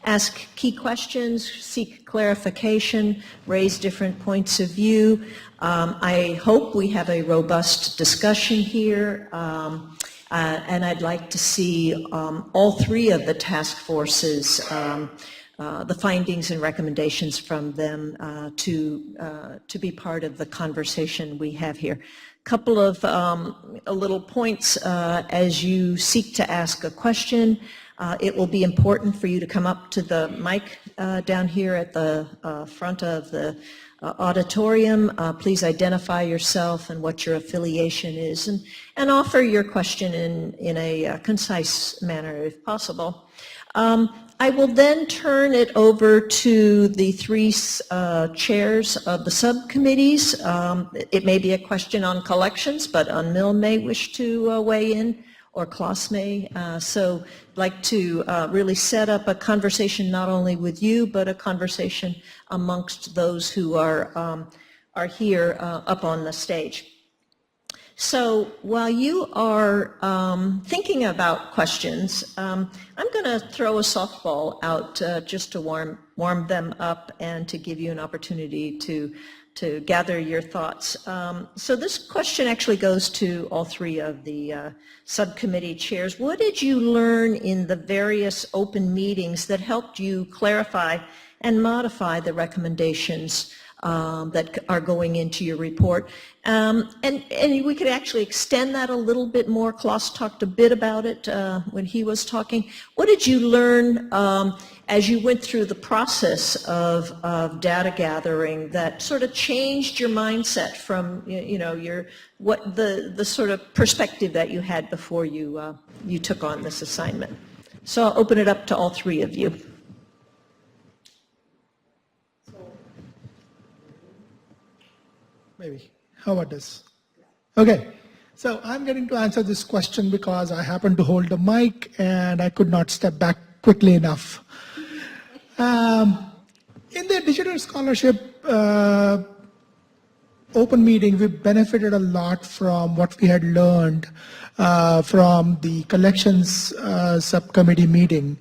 ask key questions, seek clarification, raise different points of view. I hope we have a robust discussion here. And I'd like to see all three of the task forces, the findings and recommendations from them to be part of the conversation we have here. Couple of little points as you seek to ask a question. It will be important for you to come up to the mic down here at the front of the auditorium. Please identify yourself and what your affiliation is, and offer your question in a concise manner if possible. I will then turn it over to the three chairs of the subcommittees. It may be a question on collections, but Unmil may wish to weigh in, or Klaus may. So I'd like to really set up a conversation not only with you, but a conversation amongst those who are here up on the stage. So while you are thinking about questions, I'm going to throw a softball out just to warm them up and to give you an opportunity to gather your thoughts. So this question actually goes to all three of the subcommittee chairs. What did you learn in the various open meetings that helped you clarify and modify the recommendations that are going into your report? And we could actually extend that a little bit more. Klaus talked a bit about it when he was talking. What did you learn as you went through the process of data gathering that sort of changed your mindset from the sort of perspective that you had before you took on this assignment? So I'll open it up to all three of you. Maybe. How about this? Okay. So I'm getting to answer this question because I happen to hold the mic and I could not step back quickly enough. In the digital scholarship open meeting, we benefited a lot from what we had learned from the collections subcommittee meeting.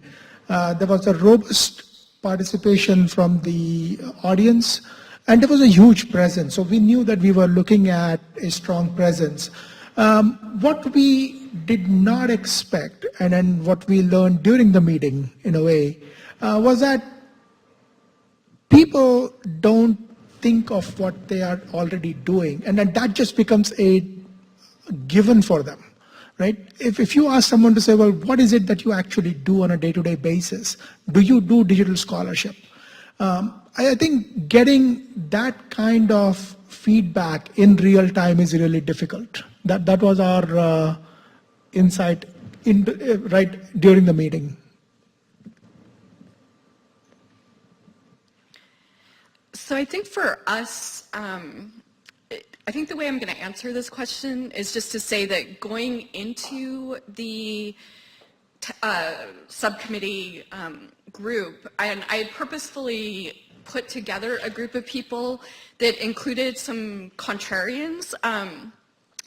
There was a robust participation from the audience, and there was a huge presence. So we knew that we were looking at a strong presence. What we did not expect, and then what we learned during the meeting, in a way, was that people don't think of what they are already doing, and then that just becomes a given for them, right? If you ask someone to say, well, what is it that you actually do on a day-to-day basis? Do you do digital scholarship? I think getting that kind of feedback in real time is really difficult. That was our insight right during the meeting. So I think for us, I think the way I'm going to answer this question is just to say that going into the subcommittee group, and I purposefully put together a group of people that included some contrarians,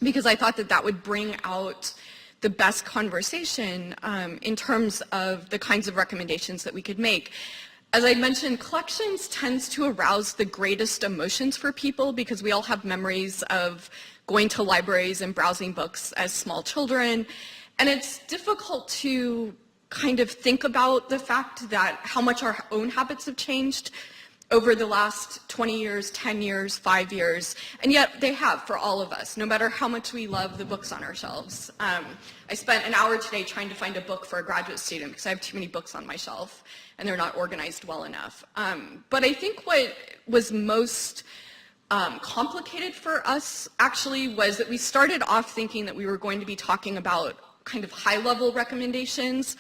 because I thought that that would bring out the best conversation in terms of the kinds of recommendations that we could make. As I mentioned, collections tends to arouse the greatest emotions for people because we all have memories of going to libraries and browsing books as small children. And it's difficult to kind of think about the fact that how much our own habits have changed over the last 20 years, 10 years, 5 years, and yet they have for all of us, no matter how much we love the books on our shelves. I spent an hour today trying to find a book for a graduate student because I have too many books on my shelf and they're not organized well enough. But I think what was most complicated for us actually was that we started off thinking that we were going to be talking about kind of high-level recommendations,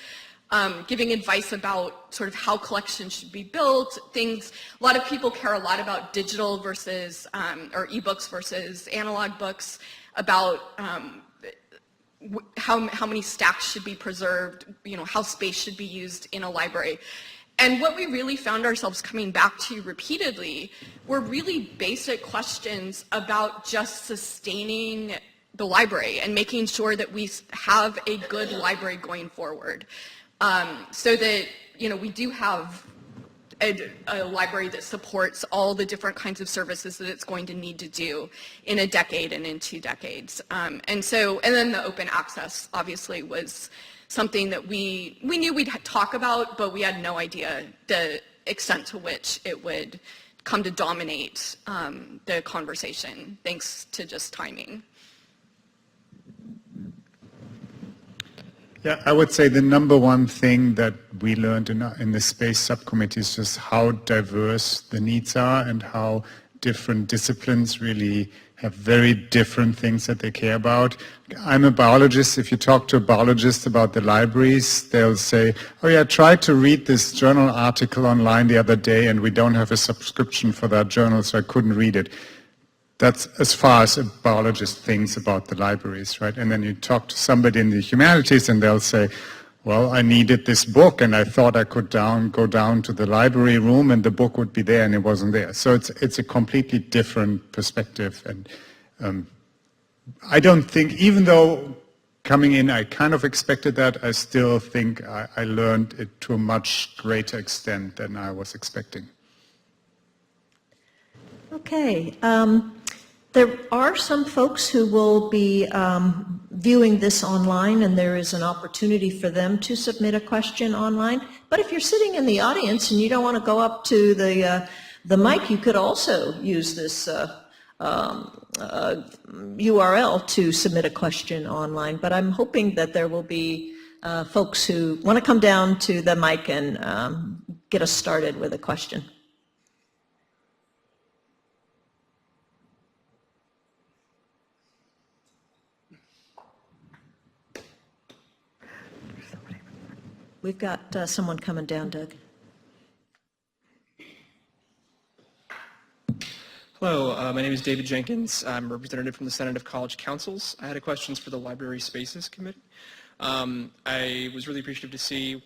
giving advice about sort of how collections should be built, things. A lot of people care a lot about digital versus, or ebooks versus analog books, about how many stacks should be preserved, how space should be used in a library. And what we really found ourselves coming back to repeatedly were really basic questions about just sustaining the library and making sure that we have a good library going forward. So that, we do have a library that supports all the different kinds of services that it's going to need to do in a decade and in 2 decades. And then the open access obviously was something that we knew we'd talk about, but we had no idea the extent to which it would come to dominate the conversation, thanks to just timing. Yeah, I would say the number one thing that we learned in the space subcommittee is just how diverse the needs are and how different disciplines really have very different things that they care about. I'm a biologist. If you talk to a biologist about the libraries, they'll say, oh yeah, I tried to read this journal article online the other day and we don't have a subscription for that journal, so I couldn't read it. That's as far as a biologist thinks about the libraries, right? And then you talk to somebody in the humanities and they'll say, well, I needed this book and I thought I could go down to the library room and the book would be there and it wasn't there. So it's a completely different perspective. And I don't think, even though coming in I kind of expected that, I still think I learned it to a much greater extent than I was expecting. Okay. There are some folks who will be viewing this online, and there is an opportunity for them to submit a question online. But if you're sitting in the audience and you don't want to go up to the mic, you could also use this URL to submit a question online. But I'm hoping that there will be folks who want to come down to the mic and get us started with a question. We've got someone coming down, Doug. Hello, my name is David Jenkins. I'm a representative from the Senate of College Councils. I had a questions for the Library Spaces Committee. I was really appreciative to see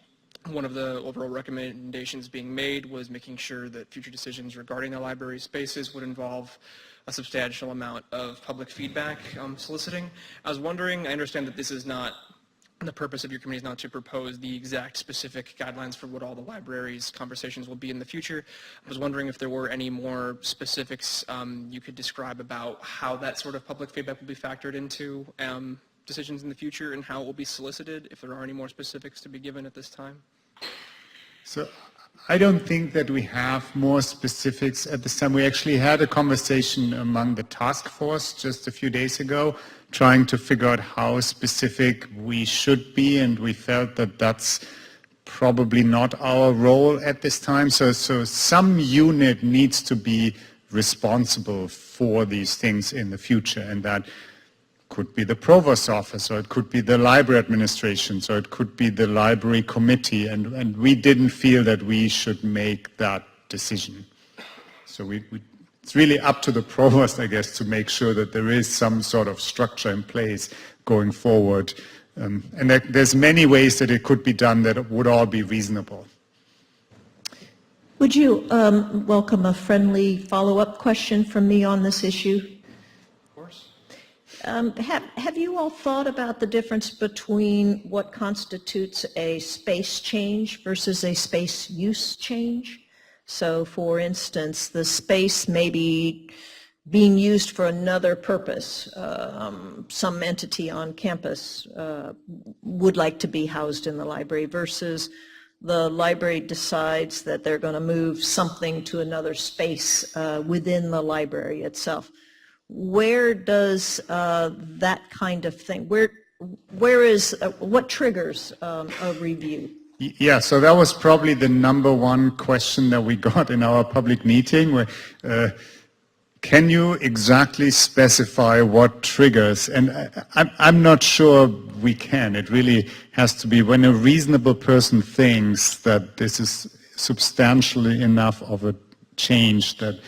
one of the overall recommendations being made was making sure that future decisions regarding the library spaces would involve a substantial amount of public feedback soliciting. I was wondering, I understand that this is not the purpose of your committee is not to propose the exact specific guidelines for what all the libraries' conversations will be in the future. I was wondering if there were any more specifics you could describe about how that sort of public feedback will be factored into decisions in the future and how it will be solicited, if there are any more specifics to be given at this time. So I don't think that we have more specifics at this time. We actually had a conversation among the task force just a few days ago, trying to figure out how specific we should be, and we felt that that's probably not our role at this time. So some unit needs to be responsible for these things in the future, and that could be the provost's office, or it could be the library administration, so it could be the library committee, and we didn't feel that we should make that decision. So it's really up to the provost, I guess, to make sure that there is some sort of structure in place going forward. And there's many ways that it could be done that would all be reasonable. Would you welcome a friendly follow-up question from me on this issue? Of course. Have you all thought about the difference between what constitutes a space change versus a space use change? So, for instance, the space may be being used for another purpose. Some entity on campus would like to be housed in the library versus the library decides that they're going to move something to another space within the library itself. Where does that kind of thing, what triggers a review? Yeah, so that was probably the number one question that we got in our public meeting. Where, can you exactly specify what triggers? And I'm not sure we can. It really has to be when a reasonable person thinks that this is substantially enough of a change that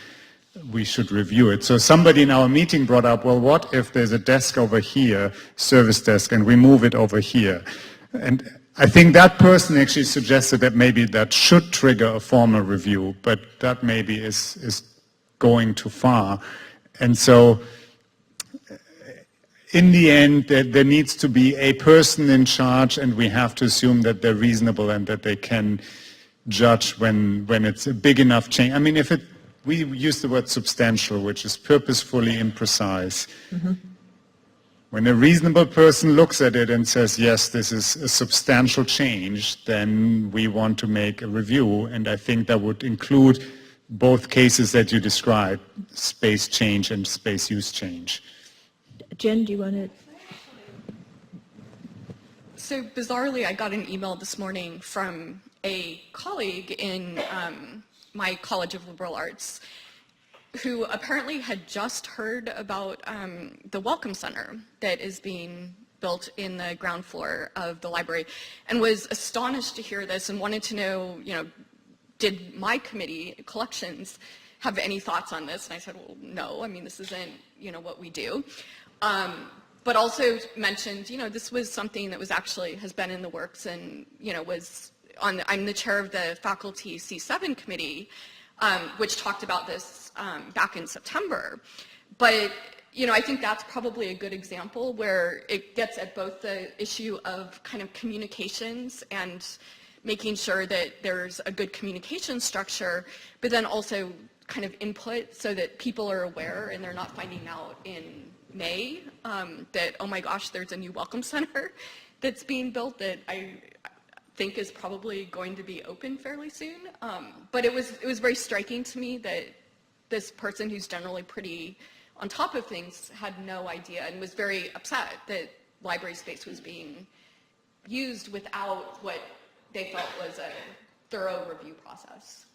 we should review it. So somebody in our meeting brought up, well, what if there's a desk over here, service desk, and we move it over here? And I think that person actually suggested that maybe that should trigger a formal review, but that maybe is going too far. And so in the end, there needs to be a person in charge, and we have to assume that they're reasonable and that they can judge when it's a big enough change. I mean, we use the word substantial, which is purposefully imprecise. Mm-hmm. When a reasonable person looks at it and says, yes, this is a substantial change, then we want to make a review, and I think that would include both cases that you described, space change and space use change. Jen, do you want to? So bizarrely, I got an email this morning from a colleague in my College of Liberal Arts who apparently had just heard about the Welcome Center that is being built in the ground floor of the library and was astonished to hear this and wanted to know, did my committee, collections, have any thoughts on this? And I said, well, no, I mean, this isn't, what we do. But also mentioned, this was something that was actually, has been in the works and, I'm the chair of the faculty C7 committee, which talked about this back in September. But, I think that's probably a good example where it gets at both the issue of kind of communications and making sure that there's a good communication structure, but then also kind of input so that people are aware and they're not finding out in May that, oh my gosh, there's a new Welcome Center that's being built that I think is probably going to be open fairly soon. But it was very striking to me that this person who's generally pretty on top of things had no idea and was very upset that library space was being used without what they felt was a thorough review process.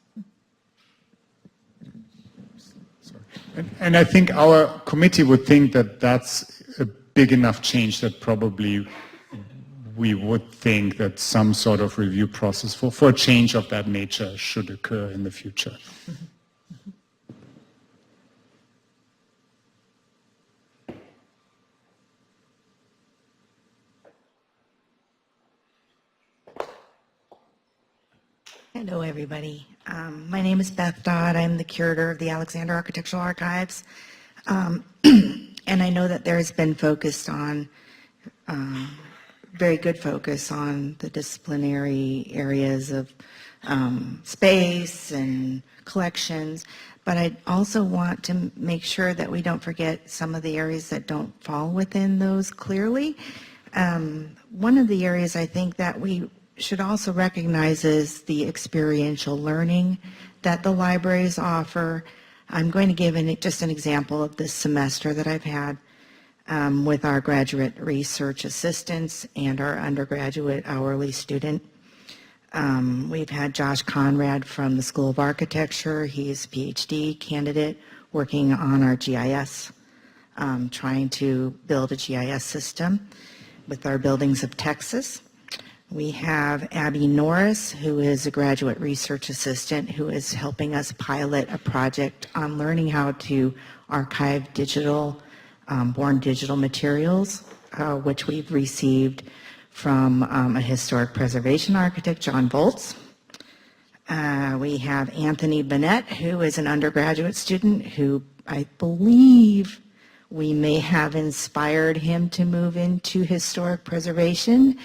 And I think our committee would think that that's a big enough change that probably we would think that some sort of review process for a change of that nature should occur in the future. Hello, everybody. My name is Beth Dodd. I'm the curator of the Alexander Architectural Archives. And I know that there's been focused on, very good focus on the disciplinary areas of space and collections, but I also want to make sure that we don't forget some of the areas that don't fall within those clearly. One of the areas I think that we should also recognize is the experiential learning that the libraries offer. I'm going to give just an example of this semester that I've had with our graduate research assistants and our undergraduate hourly student. We've had Josh Conrad from the School of Architecture. He's a PhD candidate working on our GIS, trying to build a GIS system with our buildings of Texas. We have Abby Norris, who is a graduate research assistant, who is helping us pilot a project on learning how to archive digital, born digital materials, which we've received from a historic preservation architect, John Volz. We have Anthony Bennett, who is an undergraduate student who I believe we may have inspired him to move into historic preservation.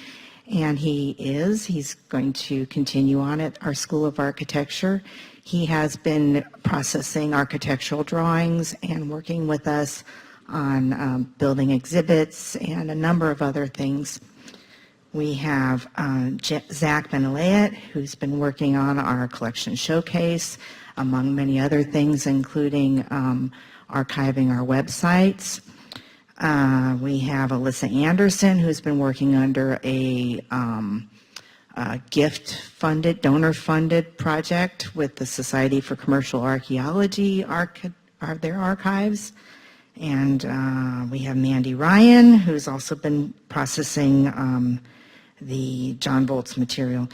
And he's going to continue on at our School of Architecture. He has been processing architectural drawings and working with us on building exhibits and a number of other things. We have Zach Benalayet, who's been working on our collection showcase, among many other things, including archiving our websites. We have Alyssa Anderson, who's been working under a gift-funded, donor-funded project with the Society for Commercial Archaeology, their archives. And we have Mandy Ryan, who's also been processing the John Volz material.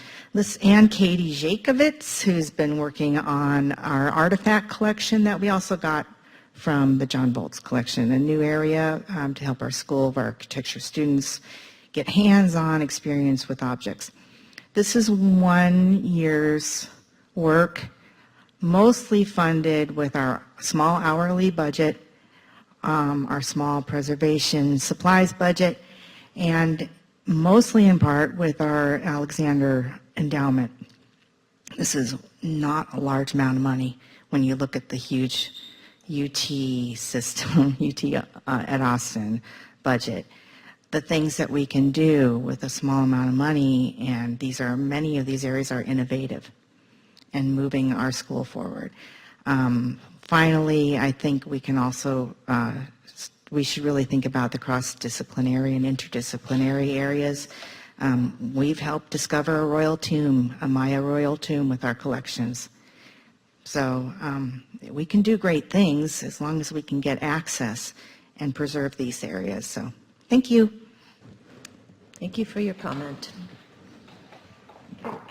And Katie Jakovitz, who's been working on our artifact collection that we also got from the John Volz collection, a new area to help our School of Architecture students get hands-on experience with objects. This is 1 year's work, mostly funded with our small hourly budget, our small preservation supplies budget, and mostly in part with our Alexander endowment. This is not a large amount of money when you look at the huge UT system, UT at Austin budget. The things that we can do with a small amount of money, and many of these areas are innovative and moving our school forward. Finally, I think we can also, we should really think about the cross-disciplinary and interdisciplinary areas. We've helped discover a royal tomb, a Maya royal tomb with our collections. So we can do great things as long as we can get access and preserve these areas. So thank you. Thank you for your comment.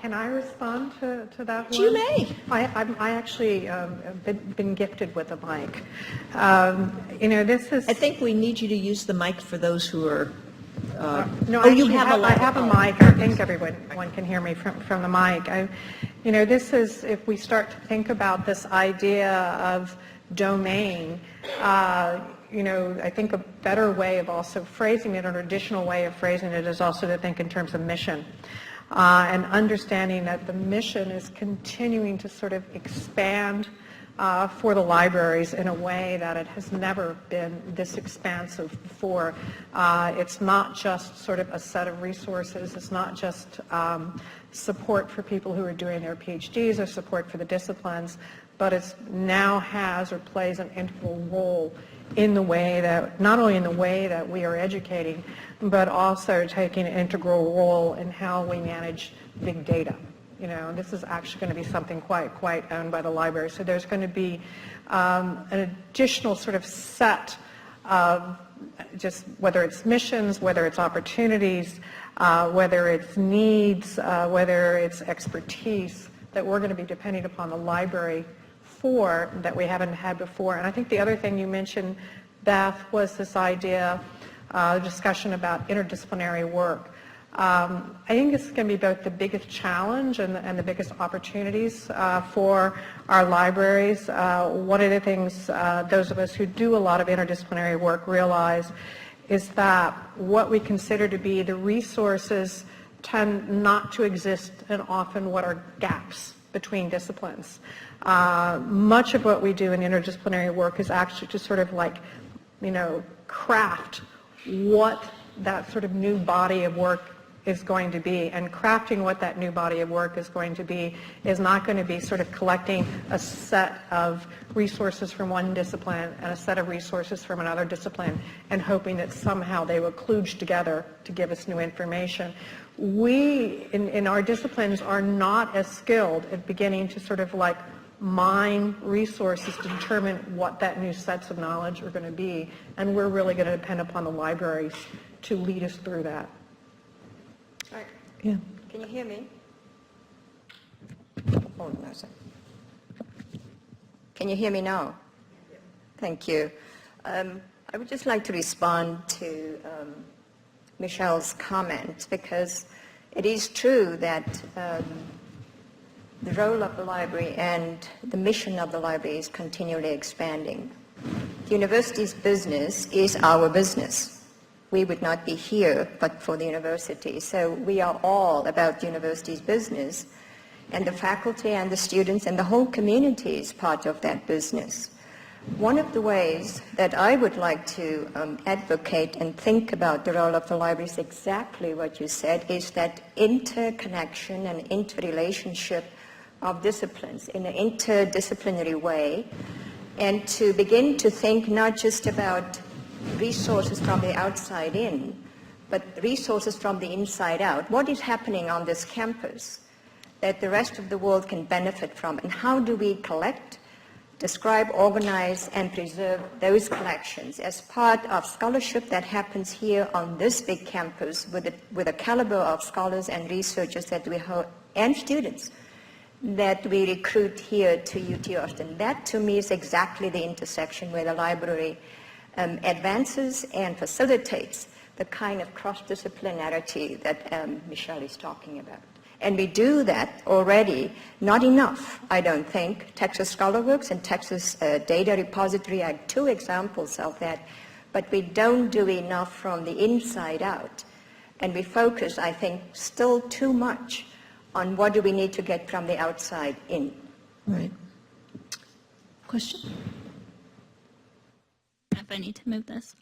Can I respond to that one? You may. I actually been gifted with a mic. This is... I think we need you to use the mic for those who are... No, oh, you have a I have a mic. I think everyone can hear me from the mic. This is, if we start to think about this idea of domain, I think a better way of also phrasing it, or an additional way of phrasing it, is also to think in terms of mission. And understanding that the mission is continuing to sort of expand for the libraries in a way that it has never been this expansive before. It's not just sort of a set of resources. It's not just support for people who are doing their PhDs or support for the disciplines, but it now has or plays an integral role in the way that, not only in the way that we are educating, but also taking an integral role in how we manage big data. This is actually going to be something quite owned by the library. So there's going to be an additional sort of set of just whether it's missions, whether it's opportunities, whether it's needs, whether it's expertise that we're going to be depending upon the library for that we haven't had before. And I think the other thing you mentioned, Beth, was this idea, discussion about interdisciplinary work. I think it's going to be both the biggest challenge and the biggest opportunities for our libraries. One of the things those of us who do a lot of interdisciplinary work realize is that what we consider to be the resources tend not to exist, and often what are gaps between disciplines. Much of what we do in interdisciplinary work is actually to sort of craft what that sort of new body of work is going to be, and crafting what that new body of work is going to be is not going to be sort of collecting a set of resources from one discipline and a set of resources from another discipline and hoping that somehow they will kludge together to give us new information. We, in our disciplines, are not as skilled at beginning to sort of mine resources to determine what that new sets of knowledge are going to be, and we're really going to depend upon the libraries to lead us through that. Yeah. Can you hear me? Hold on a second. Can you hear me now? Thank you. I would just like to respond to Michelle's comment, because it is true that the role of the library and the mission of the library is continually expanding. The university's business is our business. We would not be here but for the university. So we are all about the university's business, and the faculty and the students and the whole community is part of that business. One of the ways that I would like to advocate and think about the role of the library is exactly what you said, is that interconnection and interrelationship of disciplines in an interdisciplinary way, and to begin to think not just about resources from the outside in, but resources from the inside out. What is happening on this campus that the rest of the world can benefit from, and how do we collect, describe, organize, and preserve those collections as part of scholarship that happens here on this big campus with a caliber of scholars and researchers that we have, and students that we recruit here to UT Austin. That, to me, is exactly the intersection where the library advances and facilitates the kind of cross-disciplinarity that Michelle is talking about. And we do that already, not enough, I don't think. Texas ScholarWorks and Texas Data Repository are two examples of that, but we don't do enough from the inside out. And we focus, I think, still too much on what do we need to get from the outside in. Right. Question? If I need to move this.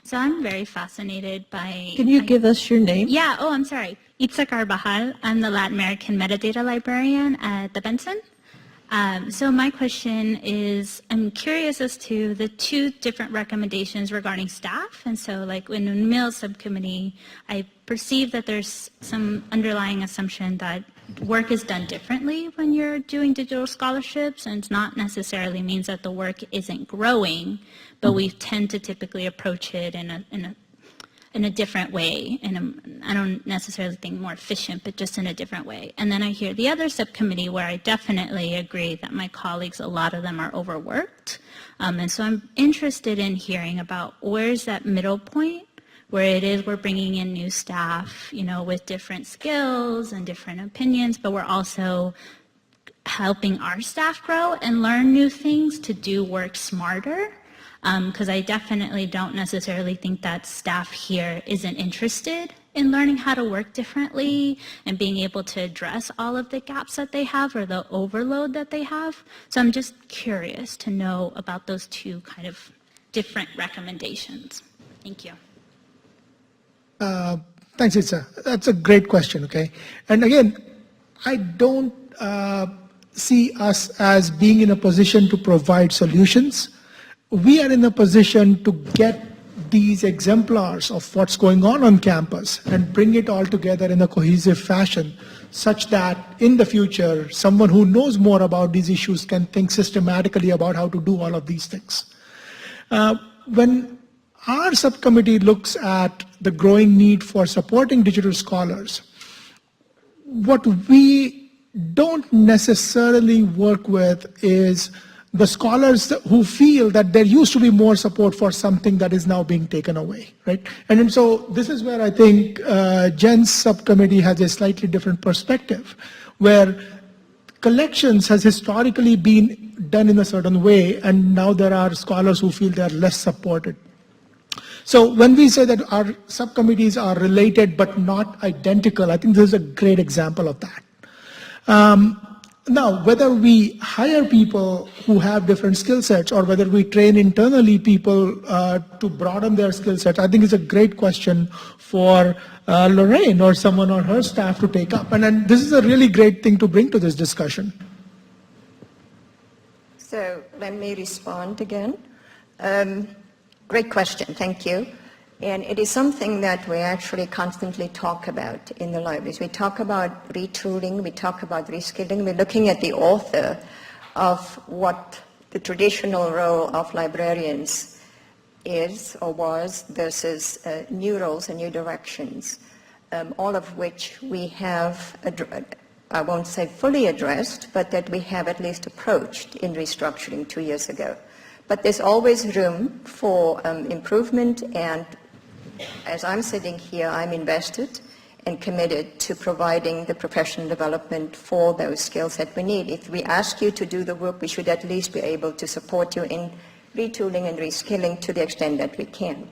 So I'm very fascinated by... Can you give us your name? Yeah, oh, I'm sorry. Itza Carvajal. I'm the Latin American metadata librarian at the Benson. So my question is, I'm curious as to the two different recommendations regarding staff. And so like in the meals subcommittee, I perceive that there's some underlying assumption that work is done differently when you're doing digital scholarships, and it's not necessarily means that the work isn't growing, but we tend to typically approach it in a different way, and I don't necessarily think more efficient, but just in a different way. And then I hear the other subcommittee where I definitely agree that my colleagues, a lot of them are overworked. And so I'm interested in hearing about where's that middle point where it is we're bringing in new staff, you know, with different skills and different opinions, but we're also helping our staff grow and learn new things to do work smarter. Because I definitely don't necessarily think that staff here isn't interested in learning how to work differently and being able to address all of the gaps that they have or the overload that they have. So I'm just curious to know about those two kind of different recommendations. Thank you. Thanks, Itza. That's a great question, okay? And again, I don't see us as being in a position to provide solutions. We are in a position to get these exemplars of what's going on campus and bring it all together in a cohesive fashion such that in the future, someone who knows more about these issues can think systematically about how to do all of these things. When our subcommittee looks at the growing need for supporting digital scholars, what we don't necessarily work with is the scholars who feel that there used to be more support for something that is now being taken away, right? And so this is where I think Jen's subcommittee has a slightly different perspective, where collections has historically been done in a certain way, and now there are scholars who feel they are less supported. So when we say that our subcommittees are related but not identical, I think this is a great example of that. Now, whether we hire people who have different skill sets or whether we train internally people to broaden their skill sets, I think is a great question for Lorraine or someone on her staff to take up. And then this is a really great thing to bring to this discussion. So let me respond again. Great question, thank you. And it is something that we actually constantly talk about in the libraries. We talk about retooling, we talk about reskilling. We're looking at the author of what the traditional role of librarians is or was versus new roles and new directions, all of which we have, I won't say fully addressed, but that we have at least approached in restructuring 2 years ago. But there's always room for improvement, and as I'm sitting here, I'm invested and committed to providing the professional development for those skills that we need. If we ask you to do the work, we should at least be able to support you in retooling and reskilling to the extent that we can.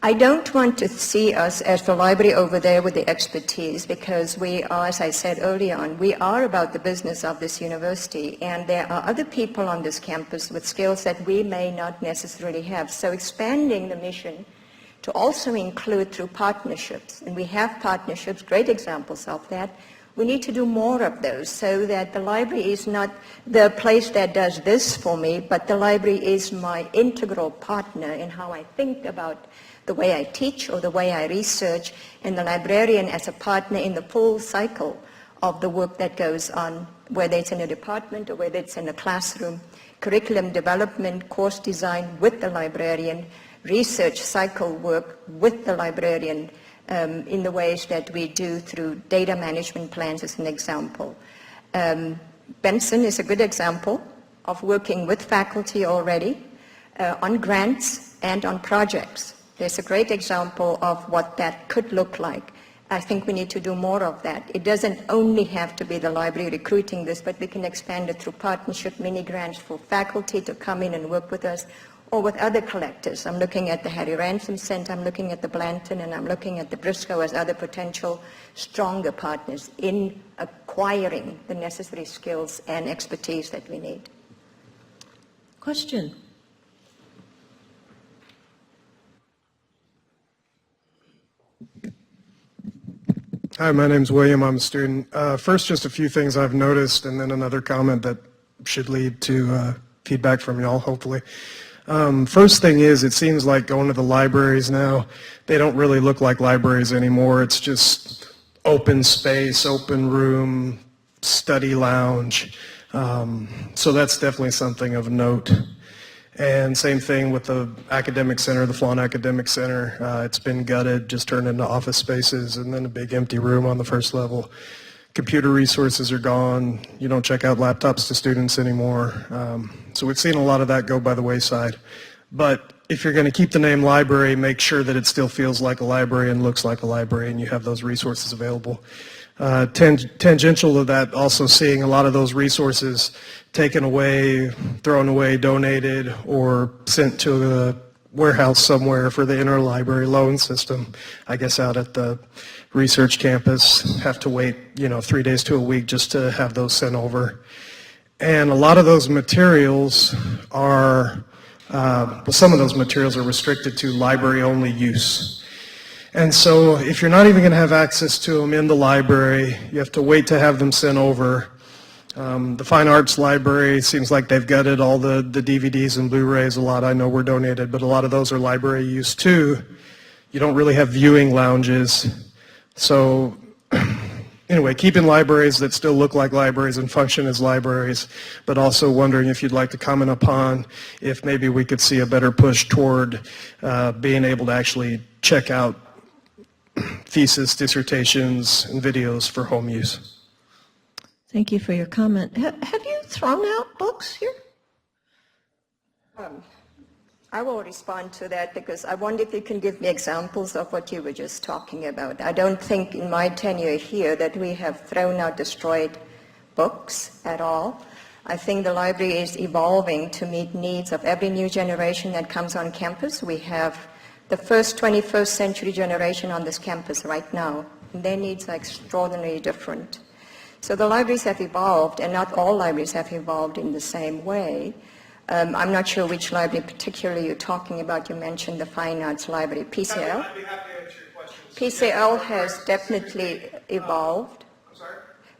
I don't want to see us as the library over there with the expertise, because we are, as I said earlier on, we are about the business of this university, and there are other people on this campus with skills that we may not necessarily have. So expanding the mission to also include through partnerships, and we have partnerships, great examples of that. We need to do more of those so that the library is not the place that does this for me, but the library is my integral partner in how I think about the way I teach or the way I research, and the librarian as a partner in the full cycle of the work that goes on, whether it's in a department or whether it's in a classroom, curriculum development, course design with the librarian, research cycle work with the librarian in the ways that we do through data management plans as an example. Benson is a good example of working with faculty already on grants and on projects. There's a great example of what that could look like. I think we need to do more of that. It doesn't only have to be the library recruiting this, but we can expand it through partnership, mini grants for faculty to come in and work with us, or with other collectors. I'm looking at the Harry Ransom Center, I'm looking at the Blanton, and I'm looking at the Briscoe as other potential stronger partners in acquiring the necessary skills and expertise that we need. Question? Hi, my name's William. I'm a student. First, just a few things I've noticed, and then another comment that should lead to feedback from y'all, hopefully. First thing is, it seems like going to the libraries now, they don't really look like libraries anymore. It's just open space, open room, study lounge. So that's definitely something of note. And same thing with the academic center, the Flan Academic Center. It's been gutted, just turned into office spaces, and then a big empty room on the first level. Computer resources are gone. You don't check out laptops to students anymore. So we've seen a lot of that go by the wayside. But if you're going to keep the name library, make sure that it still feels like a library and looks like a library, and you have those resources available. Tangential to that, also seeing a lot of those resources taken away, thrown away, donated, or sent to a warehouse somewhere for the interlibrary loan system. I guess out at the research campus, have to wait, 3 days to a week just to have those sent over. And a lot of those materials are, some of those materials are restricted to library-only use. And so if you're not even going to have access to them in the library, you have to wait to have them sent over. The Fine Arts Library seems like they've gutted all the DVDs and Blu-rays. A lot I know were donated, but a lot of those are library use too. You don't really have viewing lounges. So anyway, keeping libraries that still look like libraries and function as libraries, but also wondering if you'd like to comment upon if maybe we could see a better push toward being able to actually check out thesis, dissertations, and videos for home use. Thank you for your comment. Have you thrown out books here? I will respond to that because I wonder if you can give me examples of what you were just talking about. I don't think in my tenure here that we have thrown out, destroyed books at all. I think the library is evolving to meet needs of every new generation that comes on campus. We have the first 21st century generation on this campus right now, and their needs are extraordinarily different. So the libraries have evolved, and not all libraries have evolved in the same way. I'm not sure which library particularly you're talking about. You mentioned the Fine Arts Library, PCL. I'd be happy to answer your questions. PCL has definitely evolved. I'm sorry?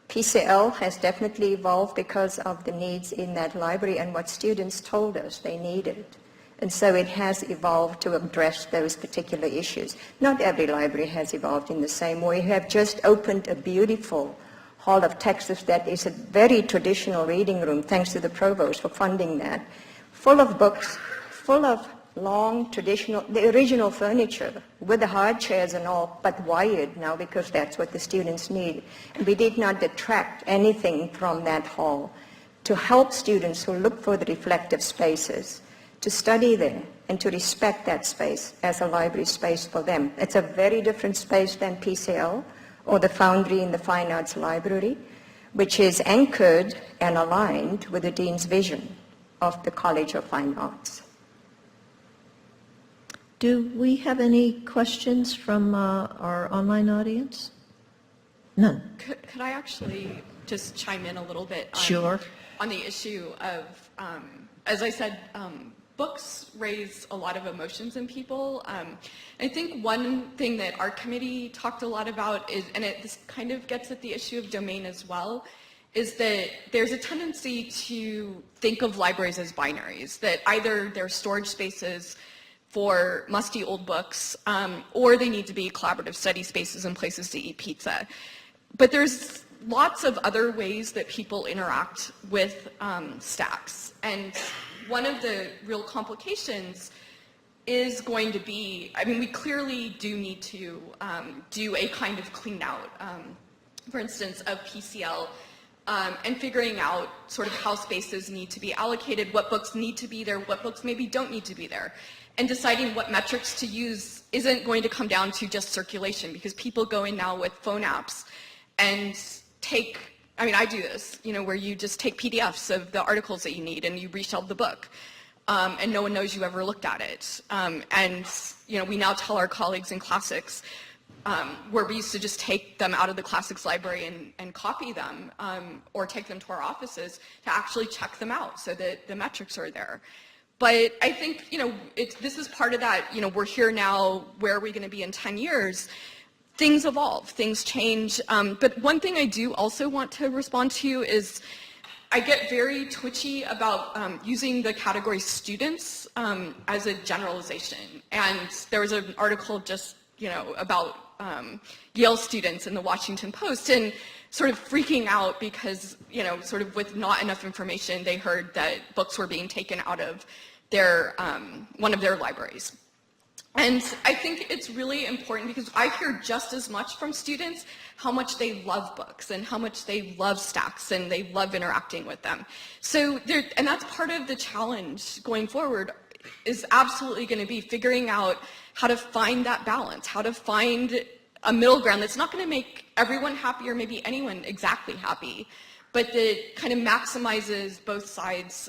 PCL has definitely evolved because of the needs in that library and what students told us they needed. And so it has evolved to address those particular issues. Not every library has evolved in the same way. We have just opened a beautiful Hall of Texas that is a very traditional reading room, thanks to the provost for funding that, full of books, full of long traditional, the original furniture with the hard chairs and all, but wired now because that's what the students need. And we did not detract anything from that hall to help students who look for the reflective spaces to study there and to respect that space as a library space for them. It's a very different space than PCL or the Foundry in the Fine Arts Library, which is anchored and aligned with the Dean's vision of the College of Fine Arts. Do we have any questions from our online audience? None. Could I actually just chime in a little bit Sure. on the issue of, as I said, books raise a lot of emotions in people. I think one thing that our committee talked a lot about is, and this kind of gets at the issue of domain as well, is that there's a tendency to think of libraries as binaries, that either they're storage spaces for musty old books, or they need to be collaborative study spaces and places to eat pizza. But there's lots of other ways that people interact with stacks. And one of the real complications is going to be, I mean, we clearly do need to do a kind of clean out, for instance, of PCL, and figuring out sort of how spaces need to be allocated, what books need to be there, what books maybe don't need to be there. And deciding what metrics to use isn't going to come down to just circulation, because people go in now with phone apps and take, I mean, I do this, where you just take PDFs of the articles that you need and you reshelve the book, and no one knows you ever looked at it. And we now tell our colleagues in classics, where we used to just take them out of the classics library and copy them, or take them to our offices to actually check them out so that the metrics are there. But I think, this is part of that, we're here now, where are we going to be in 10 years? Things evolve, things change. But one thing I do also want to respond to is, I get very twitchy about using the category students as a generalization. And there was an article just, about Yale students in the Washington Post and sort of freaking out because, sort of with not enough information, they heard that books were being taken out of their, one of their libraries. And I think it's really important because I hear just as much from students how much they love books and how much they love stacks and they love interacting with them. So and that's part of the challenge going forward is absolutely going to be figuring out how to find that balance, how to find a middle ground that's not going to make everyone happy or maybe anyone exactly happy, but that kind of maximizes both sides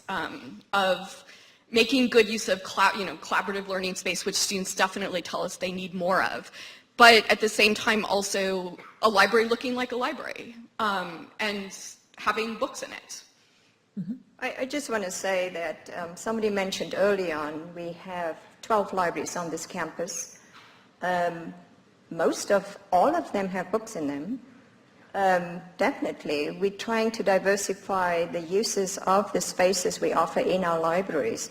of making good use of collaborative learning space, which students definitely tell us they need more of, but at the same time also a library looking like a library and having books in it. Mm-hmm. I just want to say that somebody mentioned early on we have 12 libraries on this campus. All of them have books in them. Definitely, we're trying to diversify the uses of the spaces we offer in our libraries.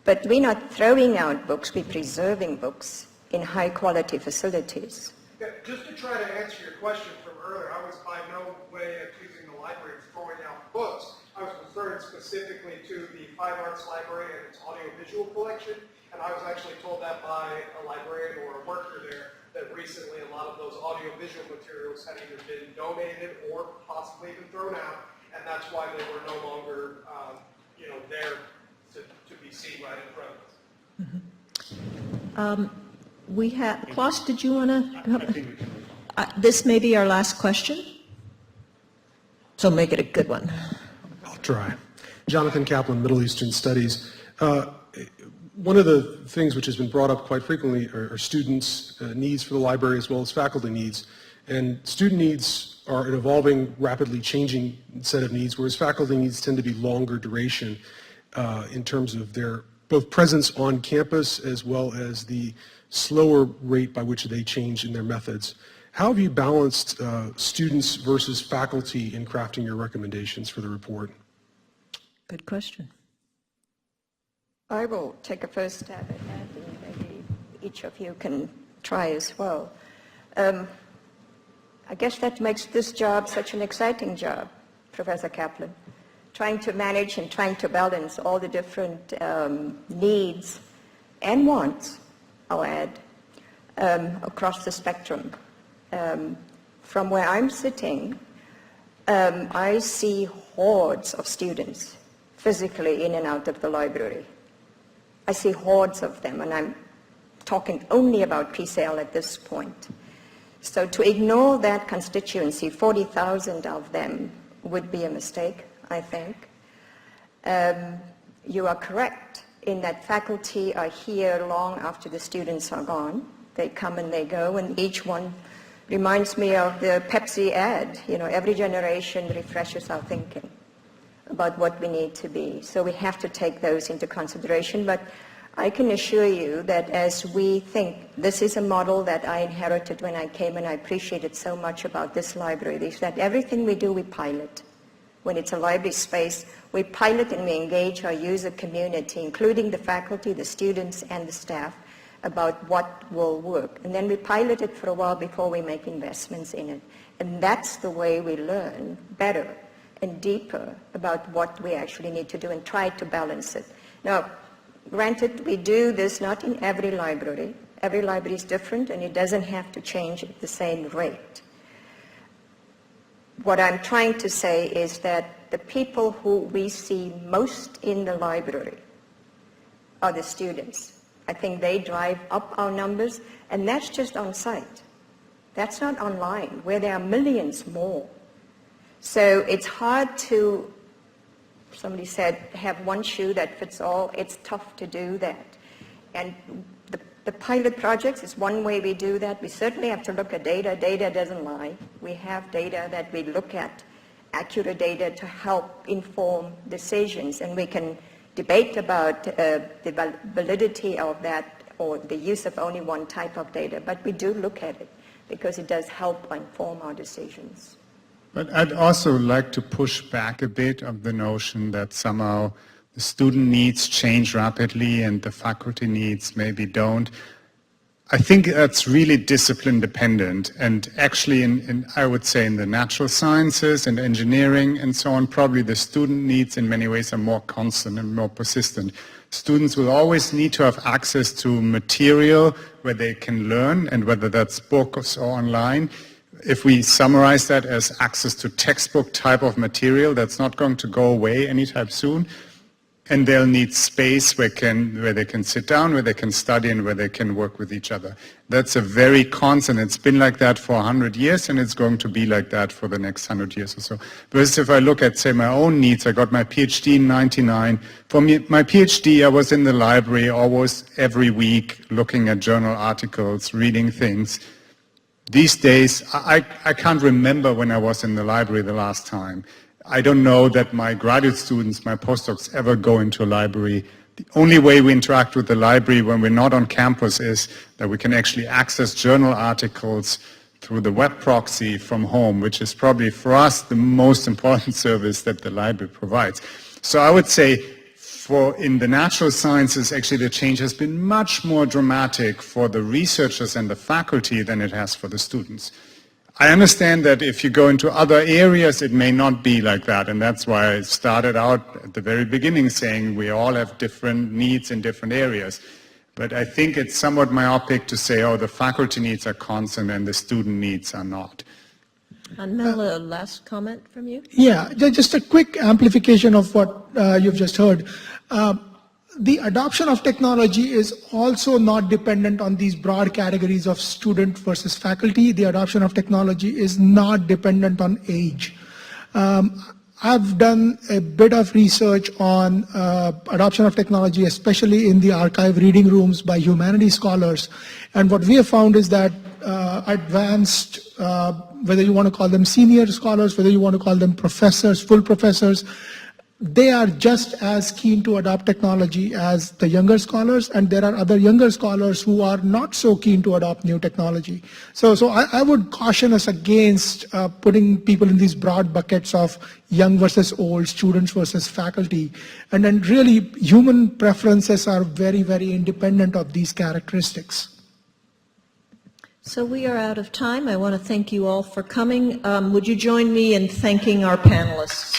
But we're not throwing out books, we're preserving books in high-quality facilities. Yeah, just to try to answer your question from earlier, I was by no way accusing the library of throwing out books. I was referring specifically to the Fine Arts Library and its audiovisual collection, and I was actually told that by a librarian or a worker there that recently a lot of those audiovisual materials had either been donated or possibly even thrown out, and that's why they were no longer, there to be seen right in front of us. We have, Klaus, did you want to? This may be our last question, so make it a good one. I'll try. Jonathan Kaplan, Middle Eastern Studies. One of the things which has been brought up quite frequently are students' needs for the library as well as faculty needs. And student needs are an evolving, rapidly changing set of needs, whereas faculty needs tend to be longer duration in terms of their both presence on campus as well as the slower rate by which they change in their methods. How have you balanced students versus faculty in crafting your recommendations for the report? Good question. I will take a first stab at that, and maybe each of you can try as well. I guess that makes this job such an exciting job, Professor Kaplan, trying to manage and trying to balance all the different needs and wants, I'll add, across the spectrum. From where I'm sitting, I see hordes of students physically in and out of the library. I see hordes of them, and I'm talking only about pre-sale at this point. So to ignore that constituency, 40,000 of them, would be a mistake, I think. You are correct in that faculty are here long after the students are gone. They come and they go, and each one reminds me of the Pepsi ad. Every generation refreshes our thinking about what we need to be. So we have to take those into consideration. But I can assure you that as we think, this is a model that I inherited when I came, and I appreciate it so much about this library, is that everything we do, we pilot. When it's a library space, we pilot and we engage our user community, including the faculty, the students, and the staff, about what will work. And then we pilot it for a while before we make investments in it. And that's the way we learn better and deeper about what we actually need to do and try to balance it. Now, granted, we do this not in every library. Every library is different, and it doesn't have to change at the same rate. What I'm trying to say is that the people who we see most in the library are the students. I think they drive up our numbers, and that's just on site. That's not online, where there are millions more. So it's hard to, somebody said, have one shoe that fits all. It's tough to do that. And the pilot projects is one way we do that. We certainly have to look at data. Data doesn't lie. We have data that we look at, accurate data to help inform decisions. And we can debate about the validity of that or the use of only one type of data. But we do look at it because it does help inform our decisions. But I'd also like to push back a bit of the notion that somehow the student needs change rapidly and the faculty needs maybe don't. I think that's really discipline dependent, and actually I would say in the natural sciences and engineering and so on, probably the student needs in many ways are more constant and more persistent. Students will always need to have access to material where they can learn, and whether that's books or online. If we summarize that as access to textbook type of material, that's not going to go away anytime soon. And they'll need space where they can sit down, where they can study, and where they can work with each other. That's a very constant. It's been like that for 100 years, and it's going to be like that for the next 100 years or so. Whereas if I look at, say, my own needs, I got my PhD in 99. For me, my PhD, I was in the library almost every week, looking at journal articles, reading things. These days, I can't remember when I was in the library the last time. I don't know that my graduate students, my postdocs, ever go into a library. The only way we interact with the library when we're not on campus is that we can actually access journal articles through the web proxy from home, which is probably for us the most important service that the library provides. So I would say in the natural sciences, actually the change has been much more dramatic for the researchers and the faculty than it has for the students. I understand that if you go into other areas, it may not be like that, and that's why I started out at the very beginning saying we all have different needs in different areas. But I think it's somewhat myopic to say, oh, the faculty needs are constant and the student needs are not. And Mel, a last comment from you? Yeah, just a quick amplification of what you've just heard. The adoption of technology is also not dependent on these broad categories of student versus faculty. The adoption of technology is not dependent on age. I've done a bit of research on adoption of technology, especially in the archive reading rooms by humanities scholars. And what we have found is that advanced, whether you want to call them senior scholars, whether you want to call them professors, full professors, they are just as keen to adopt technology as the younger scholars, and there are other younger scholars who are not so keen to adopt new technology. So I would caution us against putting people in these broad buckets of young versus old, students versus faculty. And then really, human preferences are very, very independent of these characteristics. So we are out of time. I want to thank you all for coming. Would you join me in thanking our panelists?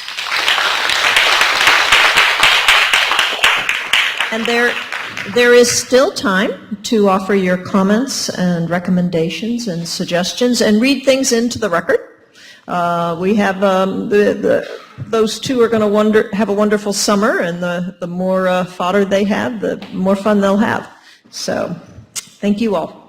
And there is still time to offer your comments and recommendations and suggestions and read things into the record. We have those two are going to have a wonderful summer, and the more fodder they have, the more fun they'll have. So thank you all.